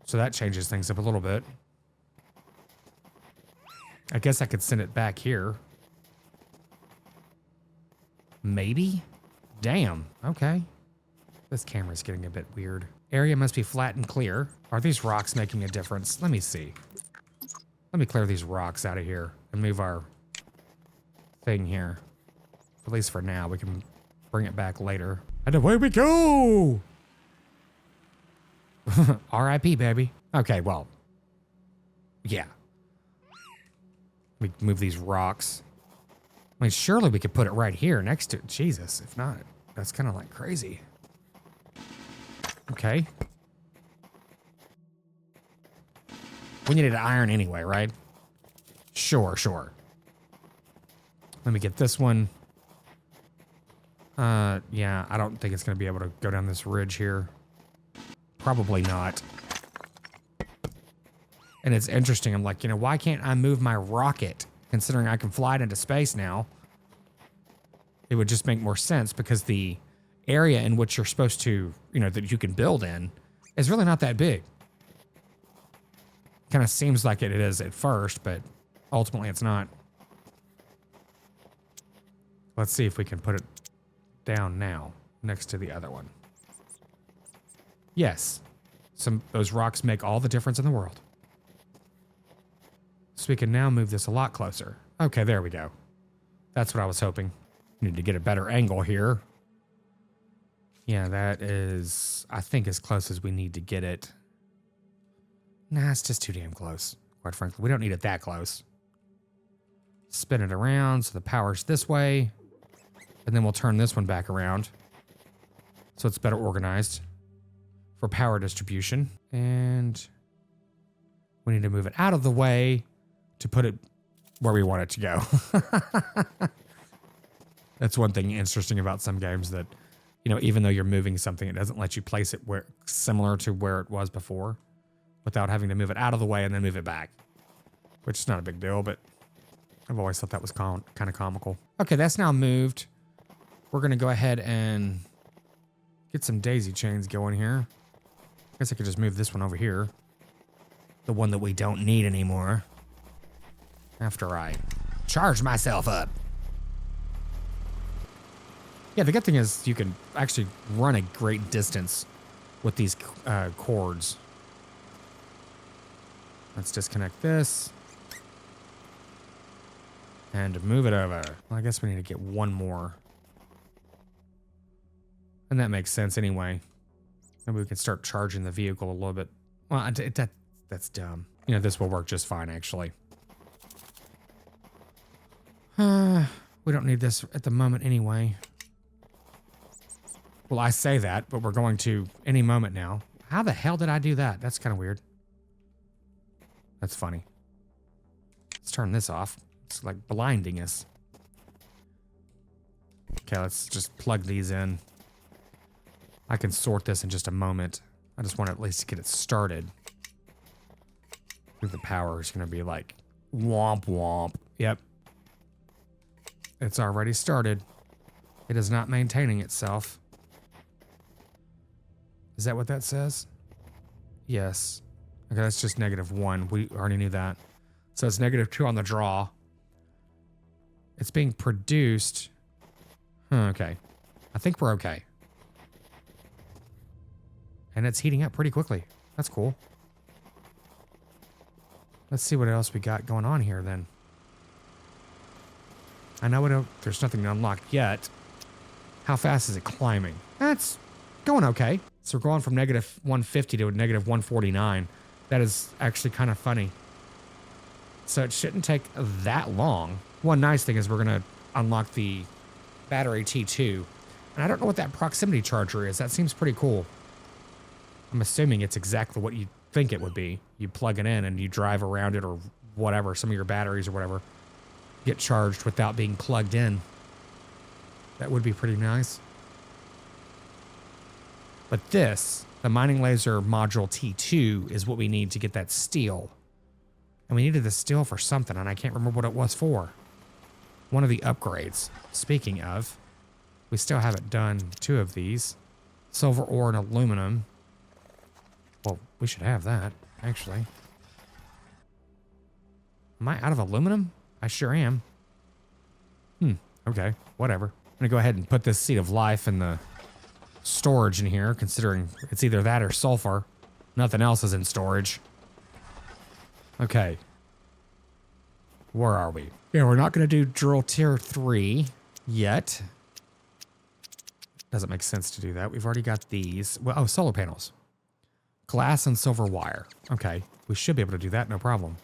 Speaker 1: So that changes things up a little bit. I guess I could send it back here. Maybe? Damn. Okay. This camera's getting a bit weird. Area must be flat and clear. Are these rocks making a difference? Let me see. Let me clear these rocks out of here and move our thing here. At least for now. We can bring it back later. And away we go! R.I.P. baby. Okay, well. Yeah. We move these rocks. I mean, surely we could put it right here next to it. Jesus, if not, that's kind of like crazy. Okay. We needed iron anyway, right? Sure. Let me get this one. Yeah, I don't think it's going to be able to go down this ridge here. Probably not. And it's interesting. I'm like, you know, why can't I move my rocket? Considering I can fly it into space now. It would just make more sense because the area in which you're supposed to, you know, that you can build in is really not that big. Kind of seems like it is at first, but ultimately it's not. Let's see if we can put it down now next to the other one. Yes. Those rocks make all the difference in the world. So we can now move this a lot closer. Okay, there we go. That's what I was hoping. Need to get a better angle here. Yeah, that is, I think, as close as we need to get it. Nah, it's just too damn close, quite frankly. We don't need it that close. Spin it around so the power's this way. And then we'll turn this one back around so it's better organized for power distribution. And we need to move it out of the way to put it where we want it to go. That's one thing interesting about some games that, you know, even though you're moving something, it doesn't let you place it where similar to where it was before without having to move it out of the way and then move it back, which is not a big deal, but I've always thought that was kind of comical. Okay, that's now moved. We're going to go ahead and get some daisy chains going here. I guess I could just move this one over here. The one that we don't need anymore. After I charge myself up. Yeah, the good thing is you can actually run a great distance with these cords. Let's disconnect this. And move it over. Well, I guess we need to get one more. And that makes sense anyway. Maybe we can start charging the vehicle a little bit. Well, that's dumb. You know, this will work just fine, actually. We don't need this at the moment anyway. Well, I say that, but we're going to any moment now. How the hell did I do that? That's kind of weird. That's funny. Let's turn this off. It's like blinding us. Okay, let's just plug these in. I can sort this in just a moment. I just want to at least get it started. The power is going to be like womp womp. Yep. It's already started. It is not maintaining itself. Is that what that says? Yes. Okay, that's just -1. We already knew that. So it's -2 on the draw. It's being produced. Okay. I think we're okay. And it's heating up pretty quickly. That's cool. Let's see what else we got going on here then. I know there's nothing unlocked yet. How fast is it climbing? That's going okay. So we're going from -150 to -149. That is actually kind of funny. So it shouldn't take that long. One nice thing is we're going to unlock the battery T2. And I don't know what that proximity charger is. That seems pretty cool. I'm assuming it's exactly what you think it would be. You plug it in and you drive around it or whatever, some of your batteries or whatever, get charged without being plugged in. That would be pretty nice. But this, the mining laser module T2, is what we need to get that steel. And we needed the steel for something, and I can't remember what it was for. One of the upgrades. Speaking of, we still haven't done 2 of these. Silver ore and aluminum. Well, we should have that, actually. Am I out of aluminum? I sure am. Okay, whatever. I'm gonna go ahead and put this seed of life in the storage in here, considering it's either that or sulfur. Nothing else is in storage. Okay. Where are we? Yeah, we're not gonna do drill tier 3 yet. Doesn't make sense to do that. We've already got these. Well, oh, solar panels. Glass and silver wire. Okay, we should be able to do that, no problem.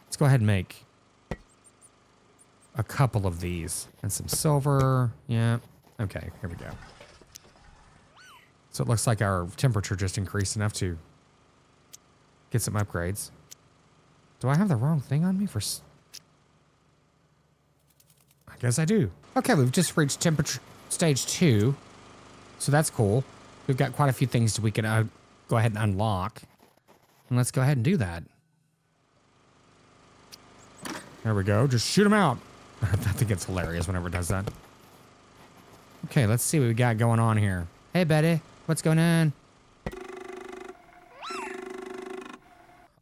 Speaker 1: Let's go ahead and make a couple of these. And some silver. Yeah. Okay, here we go. So it looks like our temperature just increased enough to get some upgrades. Do I have the wrong thing on me for... I guess I do. Okay, we've just reached temperature stage 2. So that's cool. We've got quite a few things that we can go ahead and unlock. And let's go ahead and do that. There we go. Just shoot them out. I think it's hilarious whenever it does that. Okay, let's see what we got going on here. Hey, Betty. What's going on?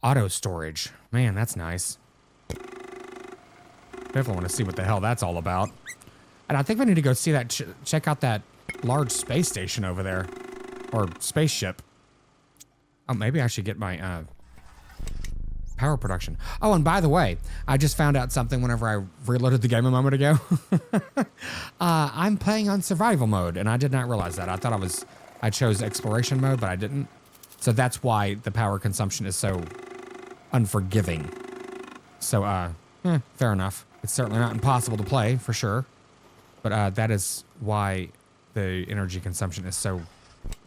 Speaker 1: Auto storage. Man, that's nice. Definitely want to see what the hell that's all about. And I think we need to go see that, check out that large space station over there. Or spaceship. Oh, maybe I should get my power production. Oh, and by the way, I just found out something whenever I reloaded the game a moment ago. I'm playing on survival mode, and I did not realize that. I thought I chose exploration mode, but I didn't. So that's why the power consumption is so unforgiving. So, fair enough. It's certainly not impossible to play, for sure. But that is why the energy consumption is so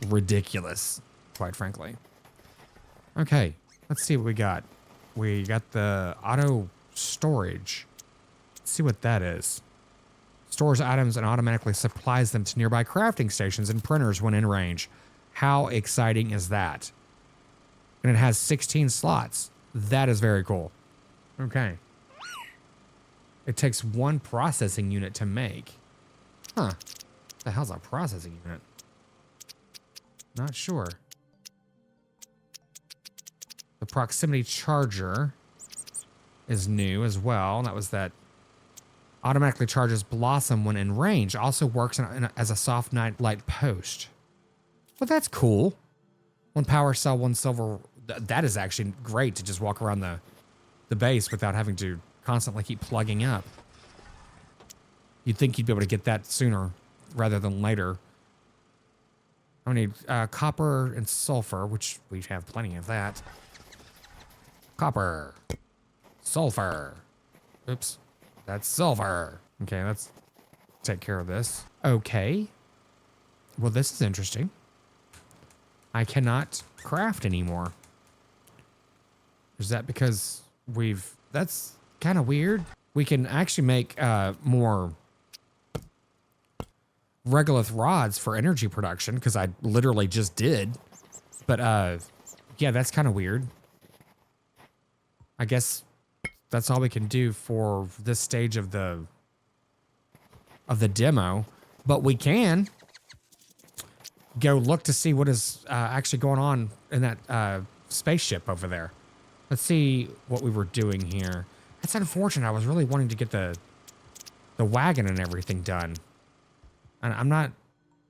Speaker 1: ridiculous, quite frankly. Okay, let's see what we got. We got the auto storage. Let's see what that is. Stores items and automatically supplies them to nearby crafting stations and printers when in range. How exciting is that? And it has 16 slots. That is very cool. Okay. It takes 1 processing unit to make. Huh. What the hell's a processing unit? Not sure. The proximity charger is new as well. That was that automatically charges blossom when in range. Also works as a soft night light post. Well, that's cool. 1 power cell, 1 silver. That is actually great to just walk around the base without having to constantly keep plugging up. You'd think you'd be able to get that sooner rather than later. I need copper and sulfur, which we have plenty of that. Copper. Sulfur. Oops. That's silver. Okay, let's take care of this. Okay. Well, this is interesting. I cannot craft anymore. Is that because that's kind of weird. We can actually make more regolith rods for energy production, because I literally just did. But yeah, that's kind of weird. I guess that's all we can do for this stage of the demo. But we can go look to see what is actually going on in that spaceship over there. Let's see what we were doing here. That's unfortunate. I was really wanting to get the wagon and everything done. And I'm not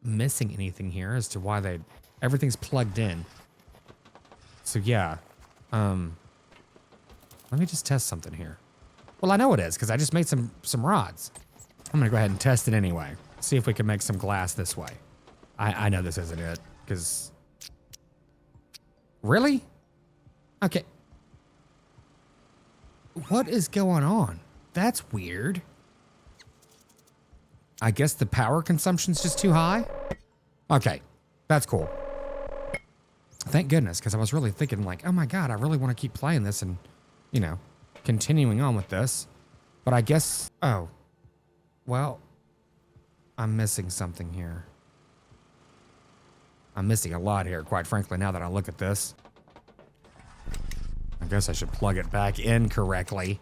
Speaker 1: missing anything here as to why everything's plugged in. So yeah. Let me just test something here. Well, I know it is, because I just made some rods. I'm gonna go ahead and test it anyway. See if we can make some glass this way. I know this isn't it, because... Really? Okay. What is going on? That's weird. I guess the power consumption's just too high? Okay, that's cool. Thank goodness, because I was really thinking like, oh my god, I really want to keep playing this and, you know, continuing on with this. But I guess, oh, well, I'm missing something here. I'm missing a lot here, quite frankly, now that I look at this. I guess I should plug it back in correctly.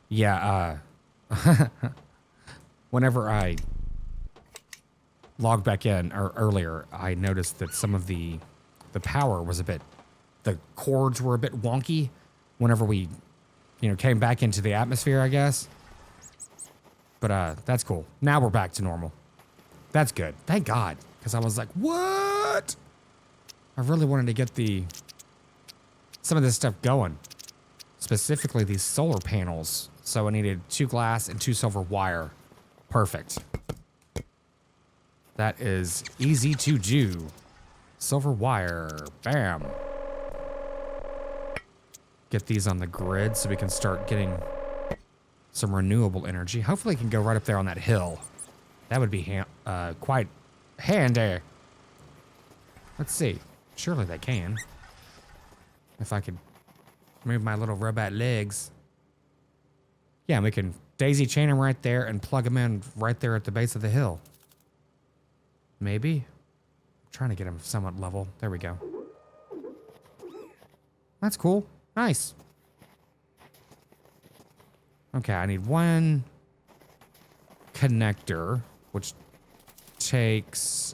Speaker 1: Yeah, whenever I logged back in, or earlier, I noticed that some of the power was the cords were a bit wonky whenever we, you know, came back into the atmosphere, I guess. But that's cool. Now we're back to normal. That's good. Thank God. Because I was like, what? I really wanted to get some of this stuff going. Specifically these solar panels. So I needed 2 glass and 2 silver wire. Perfect. That is easy to do. Silver wire. Bam. Get these on the grid so we can start getting some renewable energy. Hopefully it can go right up there on that hill. That would be quite handy. Let's see. Surely they can. If I could move my little robot legs. Yeah, we can daisy chain them right there and plug them in right there at the base of the hill. Maybe. I'm trying to get them somewhat level. There we go. That's cool. Nice. Okay, I need 1 connector, which takes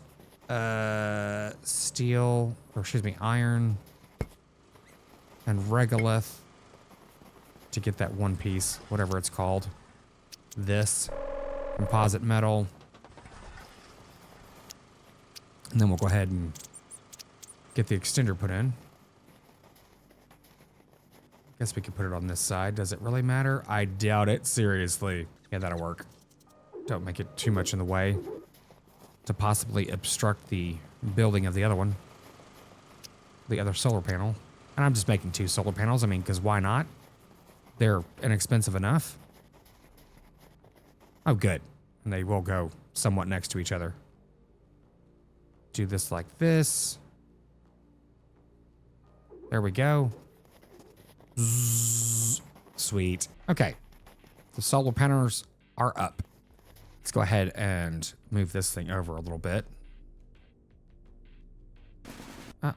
Speaker 1: steel, or excuse me, iron and regolith. to get that one piece, whatever it's called. This composite metal. And then we'll go ahead and get the extender put in. Guess we could put it on this side. Does it really matter? I doubt it. Seriously. Yeah, that'll work. Don't make it too much in the way to possibly obstruct the building of the other one. The other solar panel. And I'm just making 2 solar panels. I mean, because why not? They're inexpensive enough. Oh, good. And they will go somewhat next to each other. Do this like this. There we go. Zzz. Sweet. Okay. The solar panels are up. Let's go ahead and move this thing over a little bit.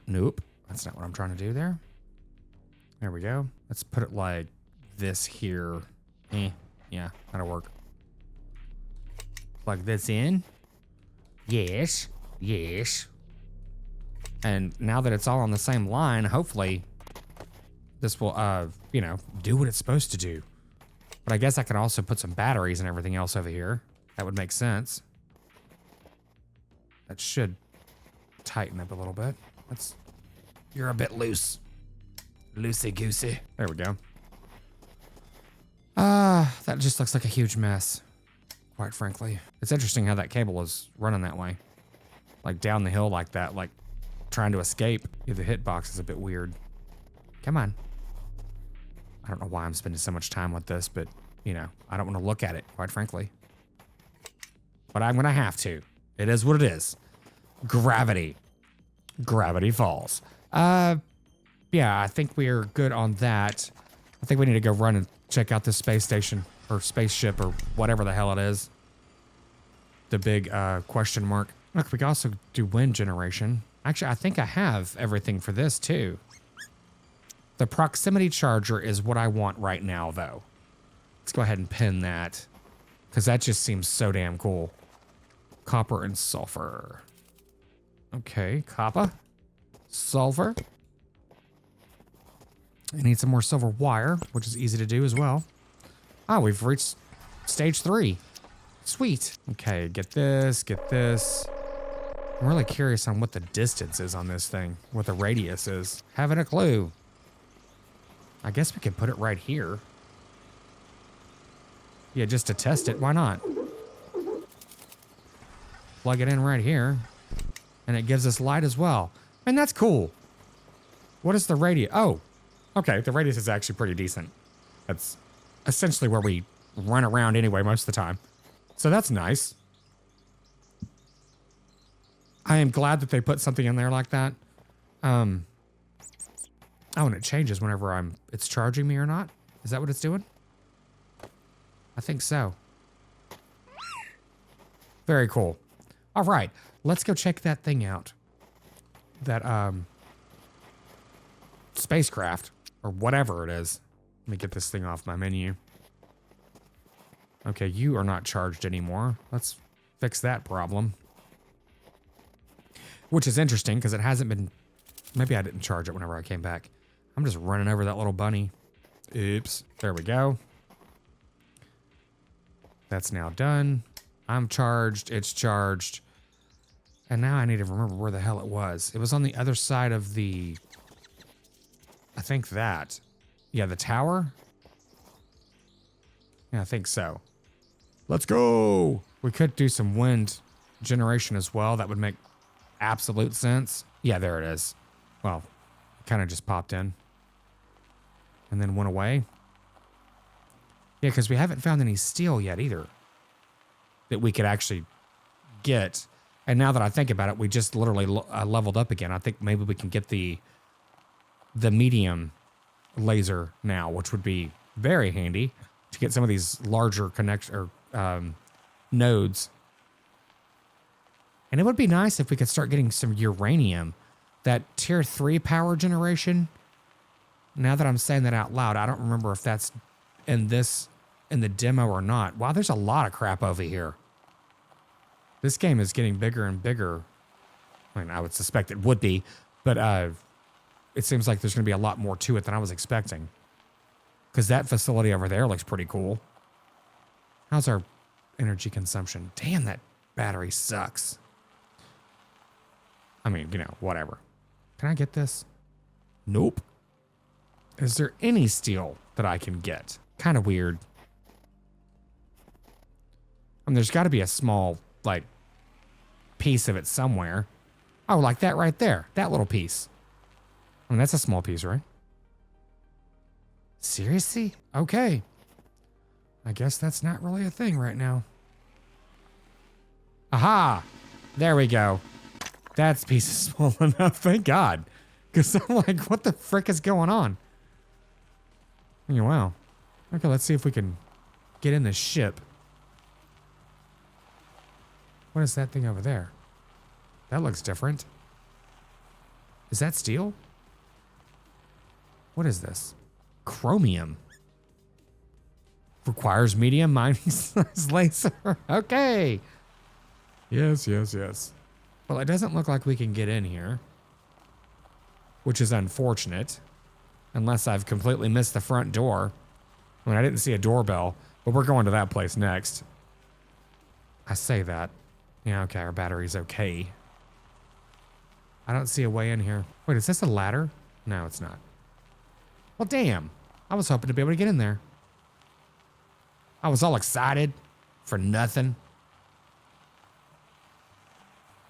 Speaker 1: Nope. That's not what I'm trying to do there. There we go. Let's put it like this here. Yeah, that'll work. Plug this in. Yes. Yes. And now that it's all on the same line, hopefully this will, you know, do what it's supposed to do. But I guess I could also put some batteries and everything else over here. That would make sense. That should tighten up a little bit. You're a bit loose. Loosey-goosey. There we go. That just looks like a huge mess, quite frankly. It's interesting how that cable is running that way. Like down the hill like that, like trying to escape. Yeah, the hitbox is a bit weird. Come on. I don't know why I'm spending so much time with this, but, you know, I don't want to look at it, quite frankly. But I'm going to have to. It is what it is. Gravity. Gravity Falls. Yeah, I think we're good on that. I think we need to go run and check out this space station or spaceship or whatever the hell it is. The big question mark. Look, we can also do wind generation. Actually, I think I have everything for this too. The proximity charger is what I want right now, though. Let's go ahead and pin that, because that just seems so damn cool. Copper and sulfur. Okay, copper, sulfur. I need some more silver wire, which is easy to do as well. Oh, we've reached stage 3. Sweet. Okay, get this, get this. I'm really curious on what the distance is on this thing, what the radius is. Haven't a clue. I guess we could put it right here. Yeah, just to test it, why not? Plug it in right here, and it gives us light as well. And that's cool. What is the radius? Oh, okay, the radius is actually pretty decent. That's essentially where we run around anyway most of the time. So that's nice. I am glad that they put something in there like that. Oh, and it changes whenever it's charging me or not. Is that what it's doing? I think so. Very cool. All right, let's go check that thing out. That, spacecraft, or whatever it is. Let me get this thing off my menu. Okay, you are not charged anymore. Let's fix that problem. Which is interesting, because it hasn't been... Maybe I didn't charge it whenever I came back. I'm just running over that little bunny. Oops. There we go. That's now done. I'm charged. It's charged. And now I need to remember where the hell it was. It was on the other side of the... I think that. Yeah, the tower? Yeah, I think so. Let's go! We could do some wind generation as well. That would make absolute sense. Yeah, there it is. Well, it kind of just popped in. And then went away. Yeah, because we haven't found any steel yet either. That we could actually get. And now that I think about it, we just literally leveled up again. I think maybe we can get the medium laser now, which would be very handy to get some of these larger nodes. And it would be nice if we could start getting some uranium. That tier 3 power generation. Now that I'm saying that out loud, I don't remember if that's in the demo or not. Wow, there's a lot of crap over here. This game is getting bigger and bigger. I mean, I would suspect it would be, but it seems like there's going to be a lot more to it than I was expecting. Because that facility over there looks pretty cool. How's our energy consumption? Damn, that battery sucks. I mean, you know, whatever. Can I get this? Nope. Is there any steel that I can get? Kind of weird. I mean, there's got to be a small, like, piece of it somewhere. Oh, like that right there. That little piece. I mean, that's a small piece, right? Seriously? Okay. I guess that's not really a thing right now. Aha! There we go. That piece is small enough, thank God. Because I'm like, what the frick is going on? Oh, wow. Okay, let's see if we can get in this ship. What is that thing over there? That looks different. Is that steel? What is this? Chromium. Requires medium mining size laser. Okay. Yes, yes, yes. Well, it doesn't look like we can get in here, which is unfortunate, unless I've completely missed the front door. I mean, I didn't see a doorbell, but we're going to that place next. I say that. Yeah, okay, our battery's okay. I don't see a way in here. Wait, is this a ladder? No, it's not. Well, damn. I was hoping to be able to get in there. I was all excited for nothing.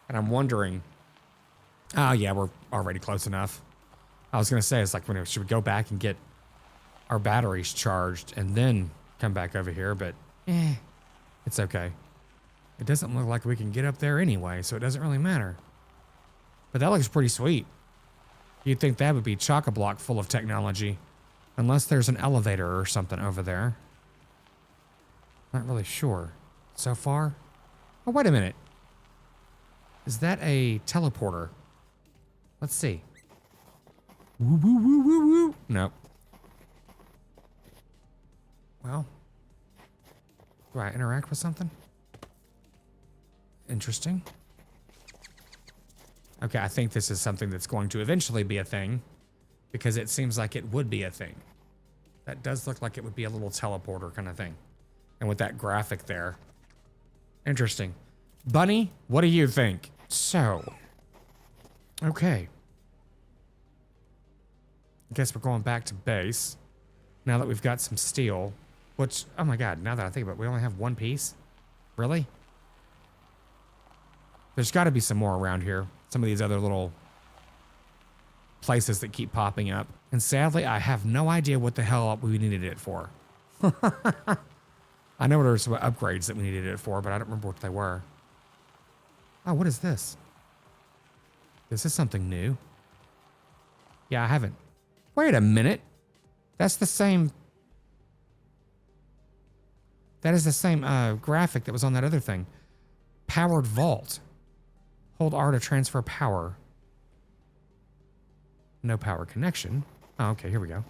Speaker 1: And I'm wondering, oh yeah, we're already close enough. I was going to say, it's like, should we go back and get our batteries charged and then come back over here? But it's okay. It doesn't look like we can get up there anyway, so it doesn't really matter. But that looks pretty sweet. You'd think that would be chock-a-block full of technology. Unless there's an elevator or something over there. Not really sure. So far? Oh, wait a minute. Is that a teleporter? Let's see. Woo, woo, woo, woo, woo. Nope. Well. Do I interact with something? Interesting. Okay, I think this is something that's going to eventually be a thing. Because it seems like it would be a thing. That does look like it would be a little teleporter kind of thing. And with that graphic there. Interesting. Bunny, what do you think? So. Okay. I guess we're going back to base. Now that we've got some steel. Which, oh my God, now that I think about it, we only have one piece? Really? There's got to be some more around here. Some of these other little places that keep popping up. And sadly, I have no idea what the hell we needed it for. I know there were some upgrades that we needed it for, but I don't remember what they were. Oh, what is this? This is something new. Yeah, I haven't. Wait a minute. That's the same. That is the same graphic that was on that other thing. Powered vault. Hold R to transfer power. No power connection. Oh, okay, here we go.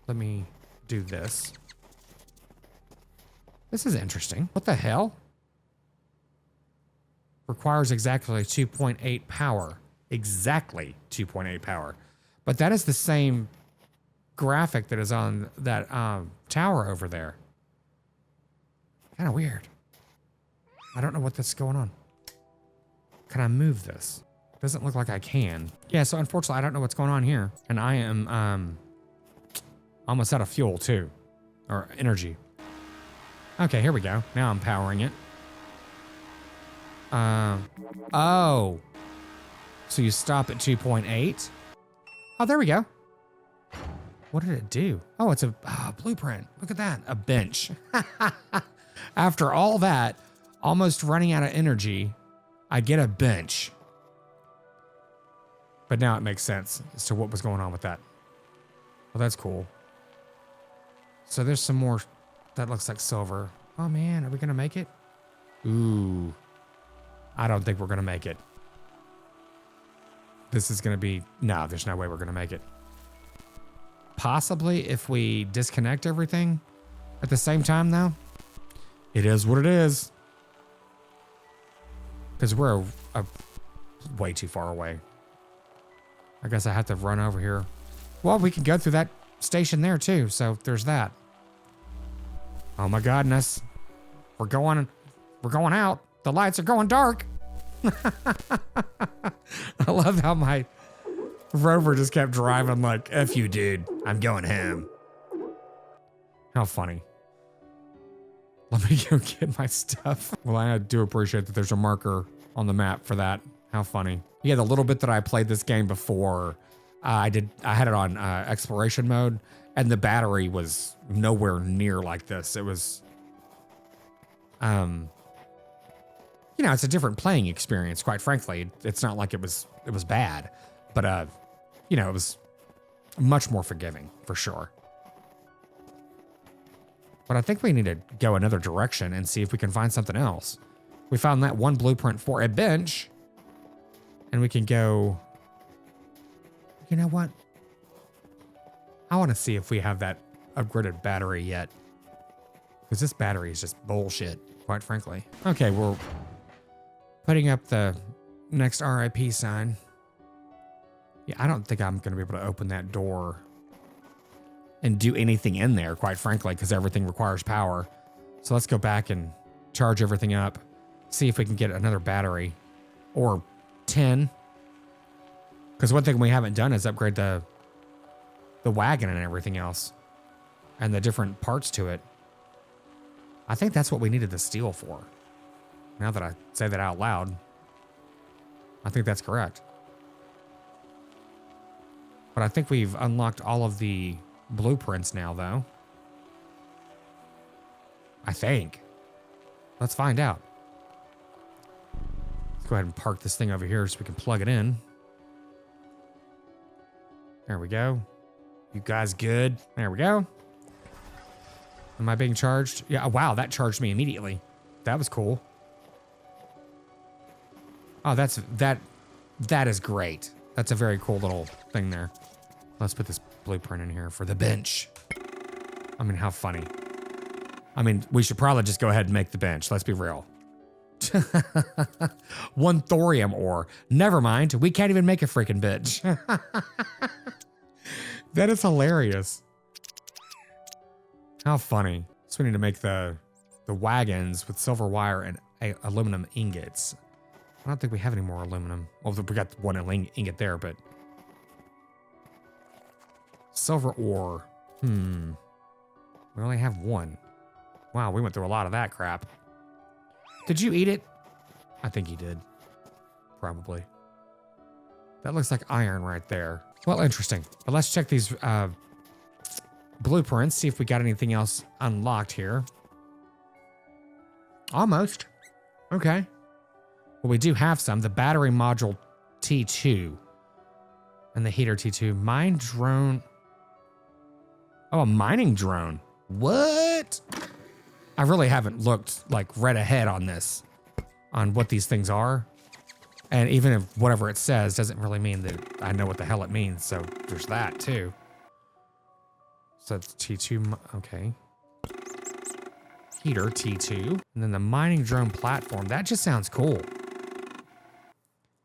Speaker 1: Let me do this. This is interesting. What the hell? Requires exactly 2.8 power. Exactly 2.8 power. But that is the same graphic that is on that tower over there. Kind of weird. I don't know what that's going on. Can I move this? Doesn't look like I can. Yeah, so unfortunately, I don't know what's going on here. And I am almost out of fuel, too. Or energy. Okay, here we go. Now I'm powering it. Oh. So you stop at 2.8? Oh, there we go. What did it do? Oh, it's a blueprint. Look at that. A bench. After all that, almost running out of energy, I get a bench. But now it makes sense as to what was going on with that. Well, that's cool. So there's some more that looks like silver. Oh man, are we gonna make it? Ooh. I don't think we're gonna make it. This is gonna be, no, there's no way we're gonna make it. Possibly if we disconnect everything at the same time though. It is what it is. Because we're way too far away. I guess I have to run over here. Well, we can go through that station there too, so there's that. Oh my goodness. We're going out. The lights are going dark. I love how my rover just kept driving like, F you, dude. I'm going home. How funny. Let me go get my stuff. Well, I do appreciate that there's a marker on the map for that. How funny. Yeah, the little bit that I played this game before, I had it on exploration mode, and the battery was nowhere near like this. It was, you know, it's a different playing experience, quite frankly. It's not like it was bad, but you know, it was much more forgiving for sure. But I think we need to go another direction and see if we can find something else. We found that one blueprint for a bench, and we can go, you know what? I want to see if we have that upgraded battery yet, because this battery is just bullshit, quite frankly. Okay, we're putting up the next RIP sign. Yeah, I don't think I'm going to be able to open that door and do anything in there, quite frankly, because everything requires power. So let's go back and charge everything up, see if we can get another battery or 10. Because one thing we haven't done is upgrade the wagon and everything else and the different parts to it. I think that's what we needed the steel for. Now that I say that out loud, I think that's correct. But I think we've unlocked all of the blueprints now, though. I think. Let's find out. Let's go ahead and park this thing over here so we can plug it in. There we go. You guys good? There we go. Am I being charged? Yeah, wow, that charged me immediately. That was cool. Oh, that is great. That's a very cool little thing there. Let's put this blueprint in here for the bench. I mean, how funny. I mean, we should probably just go ahead and make the bench. Let's be real. One thorium ore. Never mind. We can't even make a freaking bench. That is hilarious. How funny. So we need to make the wagons with silver wire and aluminum ingots. I don't think we have any more aluminum. Well, we got one ingot there, but silver ore. We only have one. Wow, we went through a lot of that crap. Did you eat it? I think you did. Probably. That looks like iron right there. Well, interesting. But let's check these blueprints, see if we got anything else unlocked here. Almost. Okay. Well, we do have some. The battery module T2 and the heater T2. Mine drone. Oh, a mining drone. What? I really haven't looked, like, read ahead on this, on what these things are. And even if whatever it says doesn't really mean that I know what the hell it means. So there's that too. So it's T2, okay. Heater T2. And then the mining drone platform. That just sounds cool.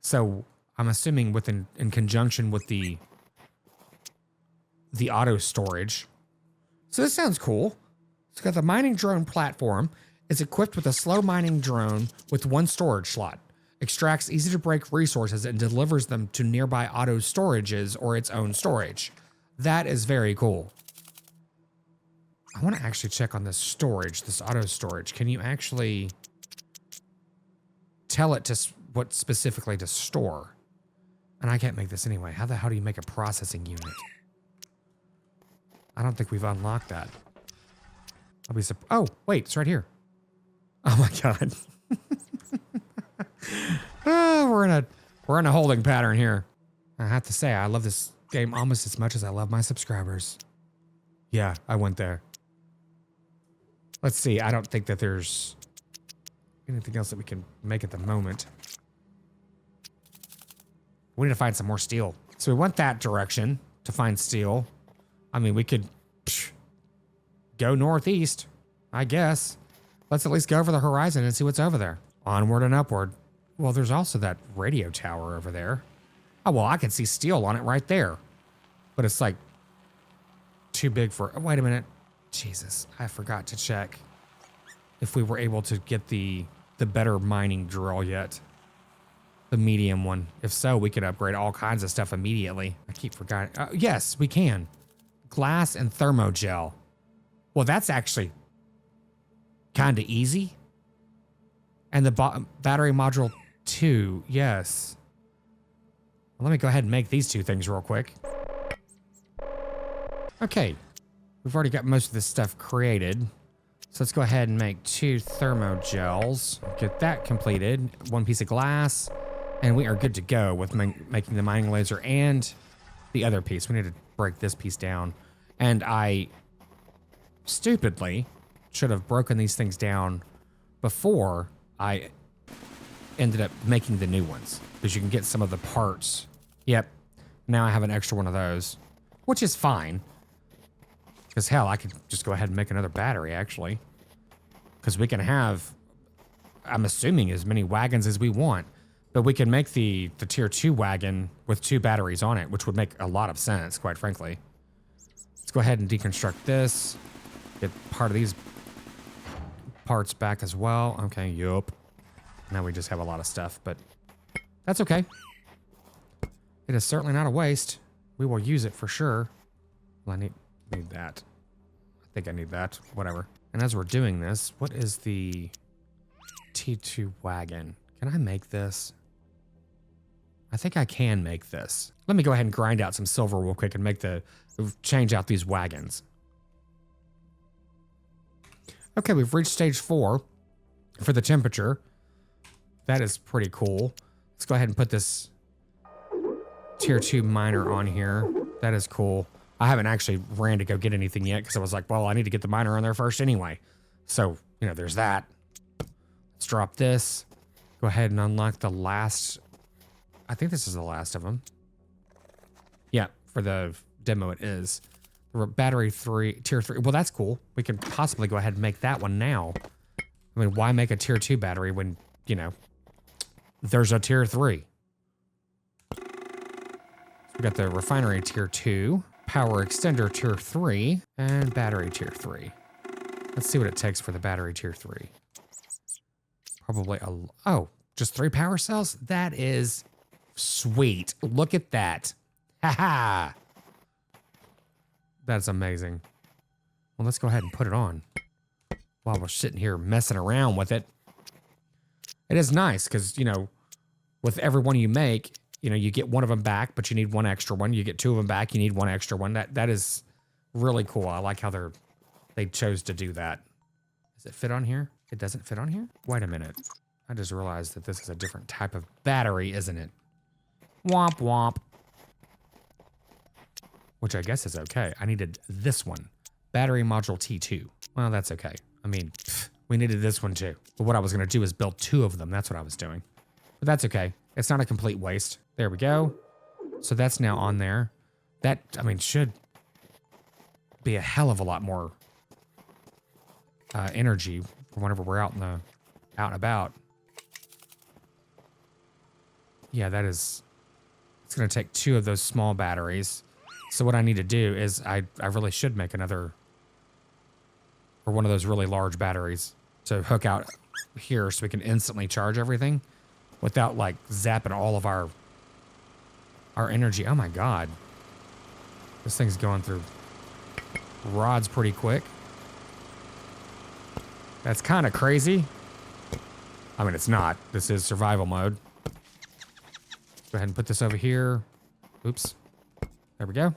Speaker 1: So I'm assuming in conjunction with the auto storage. So this sounds cool. It's got the mining drone platform. It's equipped with a slow mining drone with one storage slot. Extracts easy to break resources and delivers them to nearby auto storages or its own storage. That is very cool. I want to actually check on this storage, this auto storage. Can you actually tell it to what specifically to store? And I can't make this anyway. How the hell do you make a processing unit? I don't think we've unlocked that. I'll be oh, wait, it's right here. Oh my God. Oh, we're in a holding pattern here. I have to say, I love this game almost as much as I love my subscribers. Yeah, I went there. Let's see. I don't think that there's anything else that we can make at the moment. We need to find some more steel. So we went that direction to find steel. I mean, we could go northeast, I guess. Let's at least go over the horizon and see what's over there. Onward and upward. Well, there's also that radio tower over there. Oh, well, I can see steel on it right there. But it's like too big for, oh, wait a minute. Jesus, I forgot to check if we were able to get the better mining drill yet. The medium one. If so, we could upgrade all kinds of stuff immediately. I keep forgetting. Yes, we can. Glass and thermogel. Well, that's actually kind of easy. And the battery module 2, yes. Well, let me go ahead and make these two things real quick. Okay, we've already got most of this stuff created. So let's go ahead and make 2 thermogels. Get that completed. 1 piece of glass. And we are good to go with making the mining laser and the other piece. We need to break this piece down. And I stupidly should have broken these things down before I ended up making the new ones. Because you can get some of the parts. Yep. Now I have an extra one of those. Which is fine. Because hell, I could just go ahead and make another battery, actually. Because we can have, I'm assuming, as many wagons as we want. But we can make the tier 2 wagon with 2 batteries on it, which would make a lot of sense, quite frankly. Let's go ahead and deconstruct this. Get part of these parts back as well. Okay, yup. Now we just have a lot of stuff, but that's okay. It is certainly not a waste. We will use it for sure. Well, I need that. I think I need that. Whatever. And as we're doing this, what is the T2 wagon? Can I make this? I think I can make this. Let me go ahead and grind out some silver real quick and change out these wagons. Okay, we've reached stage 4 for the temperature. That is pretty cool. Let's go ahead and put this tier 2 miner on here. That is cool. I haven't actually ran to go get anything yet because I was like, well, I need to get the miner on there first anyway. So, you know, there's that. Let's drop this. Go ahead and unlock the last. I think this is the last of them. Yeah, for the demo it is. Battery 3, tier 3. Well, that's cool. We could possibly go ahead and make that one now. I mean, why make a tier 2 battery when, you know, there's a tier 3? We got the refinery tier 2, power extender tier 3, and battery tier 3. Let's see what it takes for the battery tier 3. Probably just 3 power cells? That is sweet. Look at that. Haha. That's amazing. Well, let's go ahead and put it on while we're sitting here messing around with it. It is nice because, you know, with every one you make, you know, you get one of them back, but you need one extra one. You get 2 of them back, you need one extra one. That is really cool. I like how they chose to do that. Does it fit on here? It doesn't fit on here? Wait a minute. I just realized that this is a different type of battery, isn't it? Womp womp. Which I guess is okay. I needed this one. Battery module T2. Well, that's okay. I mean, we needed this one too. But what I was going to do is build 2 of them. That's what I was doing. But that's okay. It's not a complete waste. There we go. So that's now on there. That, I mean, should be a hell of a lot more energy for whenever we're out and about. Yeah, that is. It's going to take 2 of those small batteries. So what I need to do is I really should make another, or one of those really large batteries to hook out here so we can instantly charge everything without like zapping all of our energy. Oh my God. This thing's going through rods pretty quick. That's kind of crazy. I mean, it's not. This is survival mode. Go ahead and put this over here. Oops. There we go.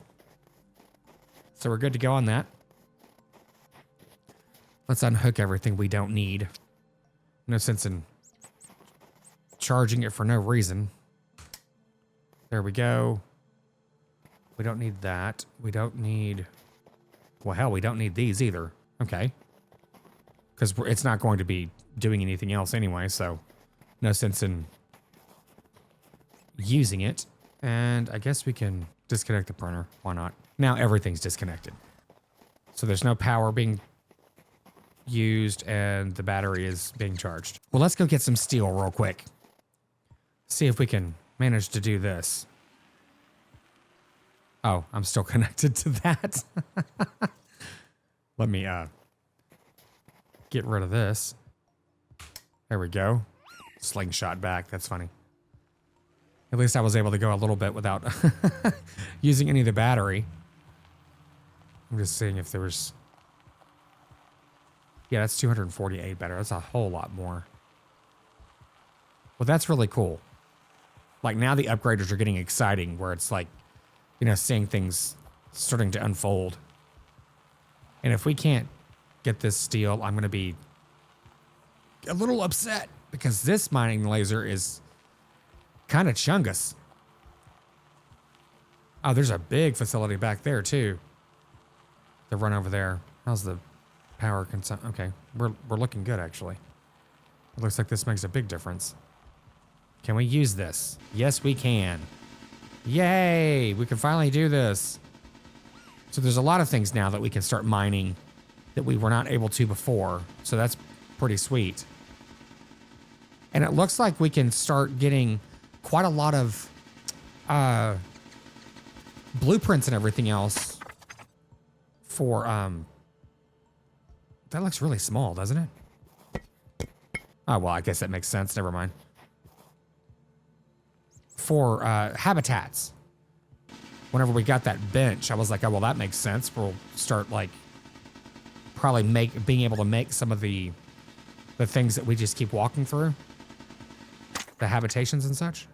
Speaker 1: So we're good to go on that. Let's unhook everything we don't need. No sense in charging it for no reason. There we go. We don't need that. We don't need... Well, hell, we don't need these either. Okay. Because it's not going to be doing anything else anyway, so no sense in using it. And I guess we can disconnect the printer. Why not? Now everything's disconnected. So there's no power being used and the battery is being charged. Well, let's go get some steel real quick. See if we can manage to do this. Oh, I'm still connected to that. Let me get rid of this. There we go. Slingshot back. That's funny. At least I was able to go a little bit without using any of the battery. I'm just seeing if there was... Yeah, that's 248 better. That's a whole lot more. Well, that's really cool. Like, now the upgraders are getting exciting where it's like, you know, seeing things starting to unfold. And if we can't get this steel, I'm going to be a little upset because this mining laser is kind of chungus. Oh, there's a big facility back there too. The run over there. How's the power consumption? Okay, we're looking good actually. It looks like this makes a big difference. Can we use this? Yes, we can. Yay! We can finally do this. So there's a lot of things now that we can start mining that we were not able to before. So that's pretty sweet. And it looks like we can start getting quite a lot of blueprints and everything else for that looks really small, doesn't it? Oh, well, I guess that makes sense. Never mind. For habitats. Whenever we got that bench, I was like, oh, well, that makes sense. We'll start like probably being able to make some of the things that we just keep walking through. The habitations and such.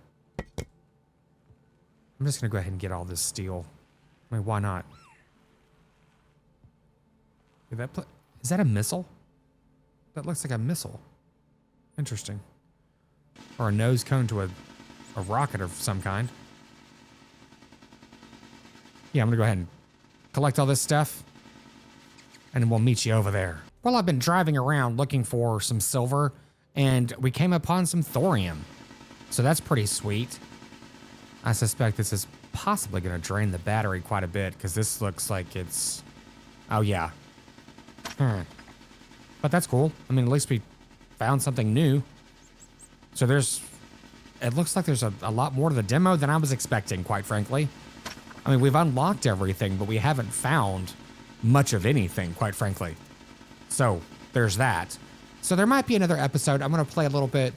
Speaker 1: I'm just gonna go ahead and get all this steel. I mean, why not? Is that a missile? That looks like a missile. Interesting. Or a nose cone to a rocket of some kind. Yeah, I'm gonna go ahead and collect all this stuff and then we'll meet you over there. Well, I've been driving around looking for some silver and we came upon some thorium. So that's pretty sweet. I suspect this is possibly gonna drain the battery quite a bit because this looks like it's, oh yeah. But that's cool. I mean, at least we found something new. So it looks like there's a lot more to the demo than I was expecting, quite frankly. I mean, we've unlocked everything, but we haven't found much of anything, quite frankly. So there's that. So there might be another episode. I'm going to play a little bit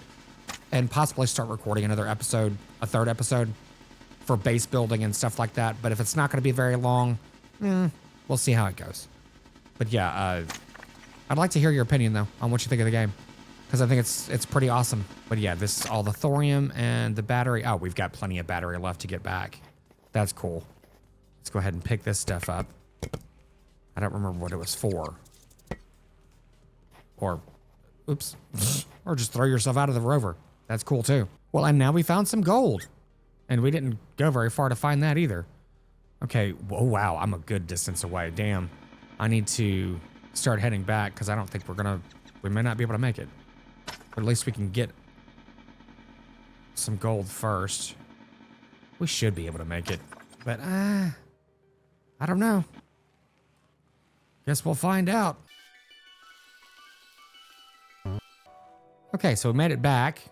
Speaker 1: and possibly start recording another episode, a third episode for base building and stuff like that. But if it's not going to be very long, we'll see how it goes. But yeah, I'd like to hear your opinion though on what you think of the game, because I think it's pretty awesome. But yeah, this is all the thorium and the battery. Oh, we've got plenty of battery left to get back. That's cool. Let's go ahead and pick this stuff up. I don't remember what it was for. Or, oops. Or just throw yourself out of the rover. That's cool too. Well, and now we found some gold. And we didn't go very far to find that either. Okay, oh wow, I'm a good distance away. Damn. I need to start heading back because I don't think we may not be able to make it. But at least we can get some gold first. We should be able to make it. But, I don't know. Guess we'll find out. Okay, so we made it back.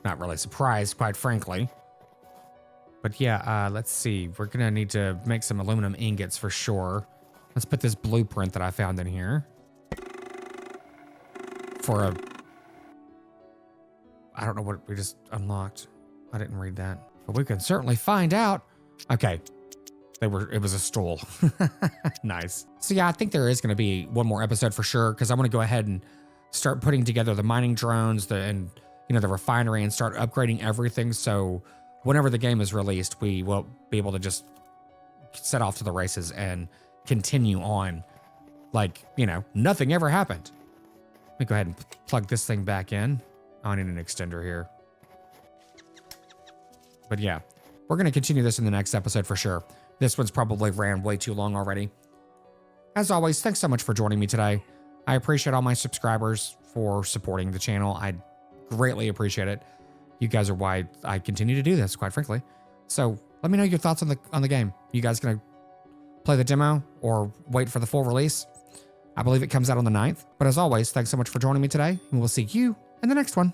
Speaker 1: Not really surprised, quite frankly. But yeah, let's see. We're gonna need to make some aluminum ingots for sure. Let's put this blueprint that I found in here. For I don't know what we just unlocked. I didn't read that. But we can certainly find out. Okay. It was a stool. Nice. So yeah, I think there is gonna be one more episode for sure, because I want to go ahead and start putting together the mining drones, the refinery, and start upgrading everything. So whenever the game is released, we will be able to just set off to the races and continue on like, nothing ever happened. Let me go ahead and plug this thing back in. I need an extender here. But yeah, we're going to continue this in the next episode for sure. This one's probably ran way too long already. As always, thanks so much for joining me today. I appreciate all my subscribers for supporting the channel. I greatly appreciate it. You guys are why I continue to do this, quite frankly. So let me know your thoughts on the game. You guys gonna play the demo or wait for the full release? I believe it comes out on the 9th. But as always, thanks so much for joining me today, and we'll see you in the next one.